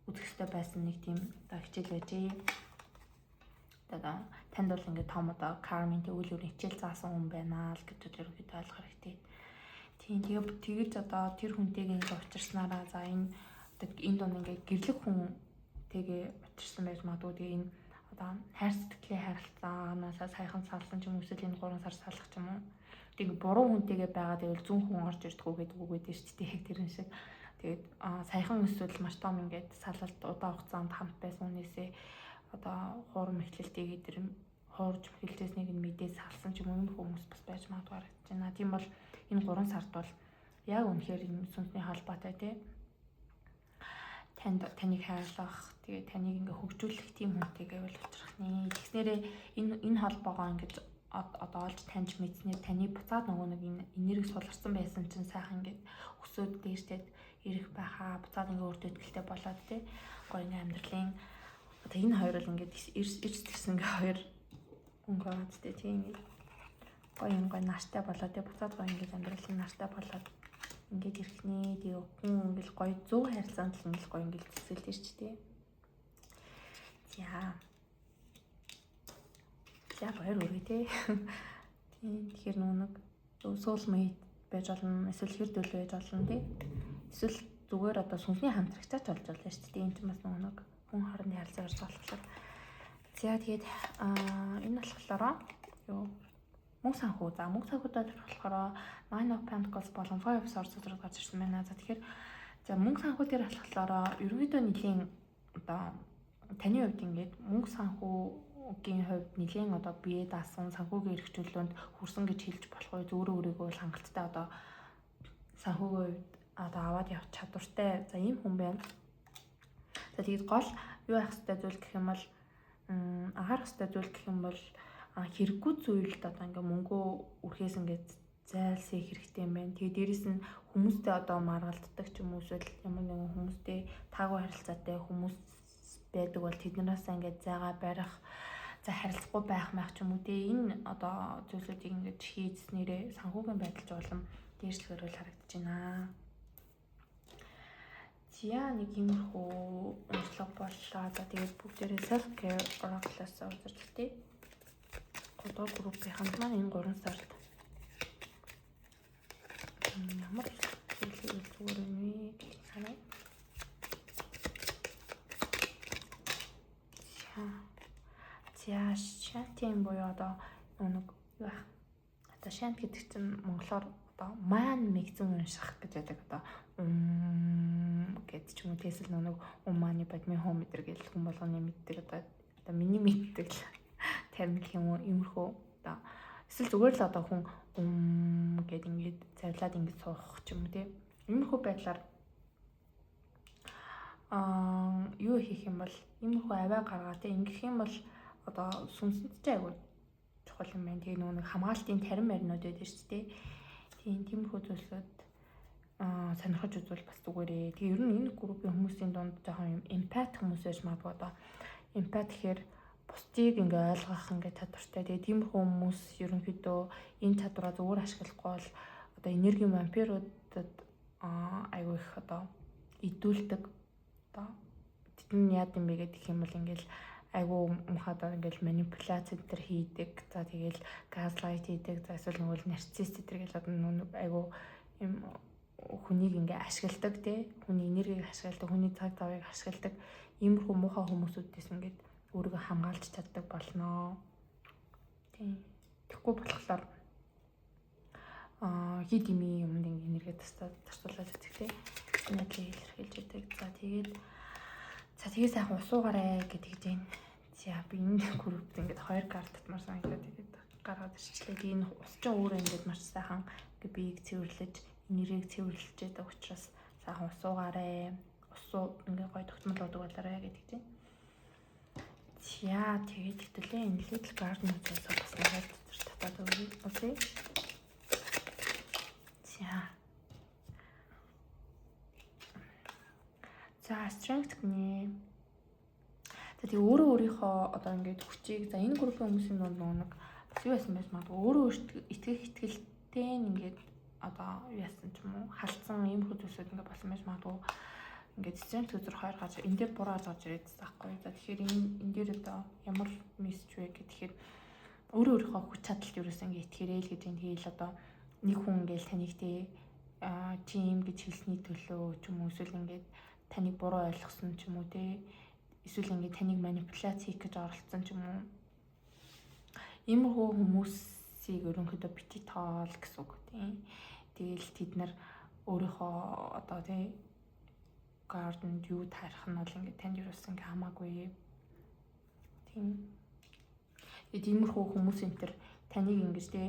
үзэх ёстой байсан нэг тийм одоо хичээл байжээ. Одоо танд бол ингээд том одоо карминтэй үйл өөрийн хичээл заасан хүн байна л гэж ерөнхийдөө ойлгох хэрэгтэй. Тийм тэгэж одоо тэр хүнтэйг ингээд учирснараа за энэ дунд ингээд гэрлэх хүн тэгээ учирсан байж магадгүй тэгээ энэ одоо хайр сэтгэлийн харилцаанаасаа сайхан салсан ч юм уу эсвэл энэ 3 сар салах ч юм уу. Тэгээ буруу хүнтэйгээ байгаа тэгвэл зүүн хүн орж ирдэг үү гэдэг үг өгдөө шүү дээ. Яг тэрэн шиг. Тэгээд сайхан эсвэл маш том ингээд салалт удаан хугацаанд хамт байсан хүнээсээ одоо хуурам эхлэлтийг эдэр хуурж эхэлжсэнийг нь мэдээ салсан ч юм уу хүмүүс бас байж магадгүй харагдаж байна. Тийм бол энэ 3 сард бол яг үнэхээр энэ сүнсний холбоотой таныг хайрлах тэгээ таныг ингээ хөгжүүлэх тийм хүнтэйгээ бол уулзрах нэ. Тэгснээрээ энэ холбоогоо ингээд одоо олж таньж мэдснээр таны буцаад нөгөө нэг энэ энерги суларсан байсан чинь сайхан ингээд өсөөд дээртэд ирэх байхаа буцаад ингээ өөртөө ихтэй болоод гоё ингээ амьдралын одоо энэ хоёр бол ингээд ирж тэрсэн ингээ хоёр өнгөө үстэй тийм гоё нааштай болоод буцаад гоё ингээ амьдралын нааштай болоод ингээд ирэх нэ. Тэгээ хүн ингээл гоё 100 харилцаанд л ингээл гоё ингээл төсөөлж ирч тээ. За баяр хүргэе тээ. Тийм тэгэхээр нэг soulmate байж болно, эсвэл хэр дөлөө байж болно тээ. Эсвэл зүгээр одоо сүнсний хамтрагчаач болж болно шүү дээ. Энэ ч бас нэг хүн хоорондын харилцаа гэж болохоор. За тэгээд энэ болохоор мөнх санхүү. За мөнх санхүүдээр болохоор Nine of Pentacles болон Five of Swords зэрэг гарч ирсэн байна. За тэгэхээр мөнх санхүү дээр болохоор ерөнхийдөө нэлийн одоо таны хувьд ингээд мөнх санхүүгийн хувьд нэлийн одоо бие даасан санхүүгийн эрхчлөлөнд хүрсэн гэж хэлж болох уу? Өөрөө өөрийгөө л хангалттай одоо санхүүгийн хувьд одоо аваад явах чадвартай. За ийм хүн байна. За тэгээд гол юу авах хэрэгтэй зүйл гэх юм бол анхаарах хэрэгтэй зүйл гэх юм бол хэрэггүй зүйлд одоо ингээ мөнгөө үрхээс ингээд зайлсхийх хэрэгтэй юм байна. Тэгээ дээрэс нь хүмүүстэй одоо маргалддаг ч юм уу эсвэл ямар нэгэн хүмүүстэй таагүй харилцаатай хүмүүс байдаг бол тэднээс ингээд зайгаа барих, за харилцахгүй байх ч юм уу энэ одоо зүйлүүдийг ингээд хийснээрээ санхүүгийн байдалч улам дээшлэхээр бол харагдаж байна. Зя нэг юмрхүү онцлог боллоо. За тэгээд бүгдээрээ self care oracle-аас үзэж тээ. Гурван группийнхан маань энэ 3 сард ямар зүйлийг зүгээр юм бэ санаа. За шантын буюу одоо нэг юу одоо шант гэдэг чинь монголоор одоо маань мэгзэн унших гэж байдаг одоо гэдэг ч юм уу тэсэл нэг мааны бадми хом мэдэр гэл хүн болгоны мэддэг одоо миний мэддэг термин гэх юм уу иймэрхүү одоо эсвэл зүгээр л одоо хүн гэд ингээд цавлаад ингээд суух ч юм уу тийм иймэрхүү байдлаар юу хийх юм бол иймэрхүү аваа гаргаа тийм ингэх юм бол одоо сүнсэнд ч айгүй чухал юм байна. Тэгээ нэг хамгаалтын тарин маринууд байдаг шүү дээ. Тиймэрхүү зүйлсүүд сонирхож үзвэл бас зүгээрээ. Тэгээ ер нь энэ группийн хүмүүсийн дунд жоохон юм эмпат хүмүүс байж магадгүй одоо эмпат гэхээр бусдыг ингээ ойлгох ингээ чадвартай. Тэгээ тиймэрхүү хүмүүс ерөнхийдөө энэ чадвараа зөвөр ашиглахгүй бол одоо энерги вампируудад айгүй их одоо идүүлдэг. Одоо тэдний яад юм бэ гэдэг юм бол ингээл айгүй мухад ингээл манипуляц энэ хийдэг. За тэгэл газлайт хийдэг. За эсвэл нөгөө нарцист энэ гэл одоо айгүй юм хүнийг ингээ ашигладаг тий. Хүний энергийг ашигладаг, хүний цаг завыг ашигладаг. Иймэрхүү муухай хүмүүсүүдээс ингээд өөрийгөө хамгаалж чаддаг болно. Тийм. Тэгэхгүй болохоор хит ими юмд ингээ энерги зарцуулаад үзэх тий. Нэтлийг илэрхийлж байдаг. За тэгээд сайхан усуугаарай гэдэг чинь. За би энэ группт ингээд 2 карт татмаар санагдаад тэгээд гаргаад ирчлээ. Тэгээд энэ ус чинь өөрөө ингээд маш сайхан ингээ биеийг цэвэрлэж, энергийг цэвэрлэж байдаг учраас сайхан усуугаарай. Усуу ингээ гой тогтмол болдог болоорой гэдэг чинь. За тэгээд хэвлээ энэ Little Garden үзээс бас нэг татаад үзье. За strength гэнэ. Тэгээд өөрөө өөрийнхөө одоо ингээд хүчийг за энэ группийн хүмүүсийн донд нэг бас юу яасан байж магадгүй өөрөө итгэлтэй ингээд одоо юу яасан ч юм уу халдсан ийм хүмүүсүүд ингээд болсон байж магадгүй ингээд strength үзэр 2 гаж энэ дээр буруу гарч ирээд таахгүй. За тэгэхээр энэ дээр одоо ямар мессеж вэ гэхээр өөрийнхөө хүч чадалд ерөөсөө ингээд итгээрэй л гэж энэ хийл одоо нэг хүн ингээд таныг тийм гэж хэлсний төлөө ч юм уу эсвэл ингээд таныг буруу ойлгосон ч юм уу те эсвэл ингээд таныг манипуляц хийх гэж оролцсон ч юм уу иймэрхүү хүмүүсийг ерөнхийдөө бити тоол гэсэн үг тийм. Тэгэл тэд нар өөрийнхөө одоо тий garden юу тарих нь бол ингээд танд юусэн ингээ хамаагүй тийм. Тэгээд иймэрхүү хүмүүс энэ төр таныг ингэж тий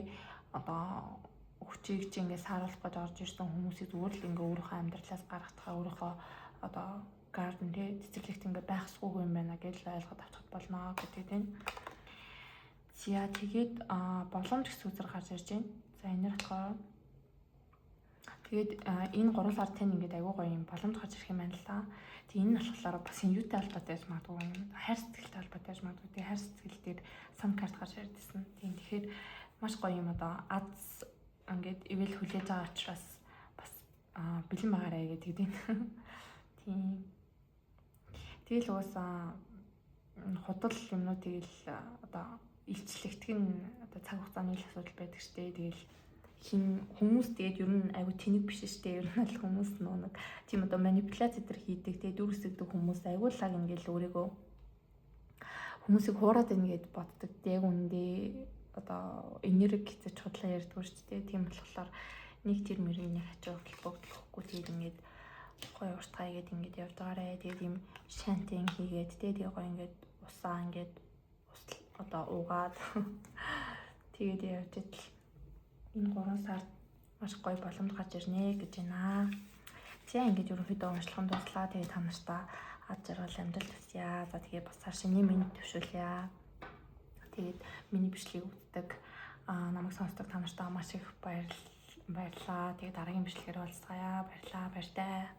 одоо хүчийг чи ингээ сааруулах гэж орж ирсэн хүмүүсийг зүгээр л ингээ өөрийнхөө амьдралаас гаргахтаа өөрийнхөө одоо garden тий цэцэрлэгт ингээ байхсгүй юм байна гэж ойлгоод авчихд болно гэдэг тийм. За тэгээд боломж гэсэн үгээр гарч ирж байна. За энээр болохоор тэгээд энэ 3 сар тань ингээд аягүй гоё юм боломж гарч ирэх юм байна л да. Тэгээд энэ нь болохоор бас юутай холбоотой байж магадгүй юм. Хайр сэтгэлтэй холбоотой байж магадгүй. Тэгээд хайр сэтгэл дээр сан карт гарч ирдсэн. Тийм тэгэхээр маш гоё юм одоо аз ингээд ивэл хүлээж байгаа учраас бас бэлэн байгаарэ гэдэг тийм. Тийм. Тэгэл угаасаа худал юмнуудыг л одоо илчлэгдэх нь одоо цаг хугацааны л асуудал байдаг штэ. Тэгэл хин хүмүүс тэгээд ер нь айгу тэнэг биш штэ. Ер нь л хүмүүс нэг тийм одоо манипуляц зэрэг хийдэг тэгээд дүрсэгдэг хүмүүс айгу лаг ингээл өөрийгөө хүмүүсийг хуураад байна гэд боддог. Яг үндэ одоо энерги хэцэж худлаа ярьдаг штэ. Тийм болохоор нэг тэр мөрийг нэг хажуу богдлохгүй тэгээд ингээд гоё уртгаа игээд ингээд явж байгаарэ. Тэгээд юм шантинг хийгээд тэгээд гоё ингээд усаа ингээд одоо уугаад тэгээд явж идэл энэ 3 сард маш гоё боломж гарч ирнэ гэж байна. За ингээд ерөнхийдөө уншлахын дуслаа. Тэгээд та нартай ад жаргал амжилт хүсье. За тэгээд бас цаашаа миний төвшүүлье. Тэгээд миний бичлэгийг үздэг намайг сонсдог та нартай маш их баярлалаа. Тэгээд дараагийн бичлэгээр уулзцаая. Баярлалаа. Баяртай.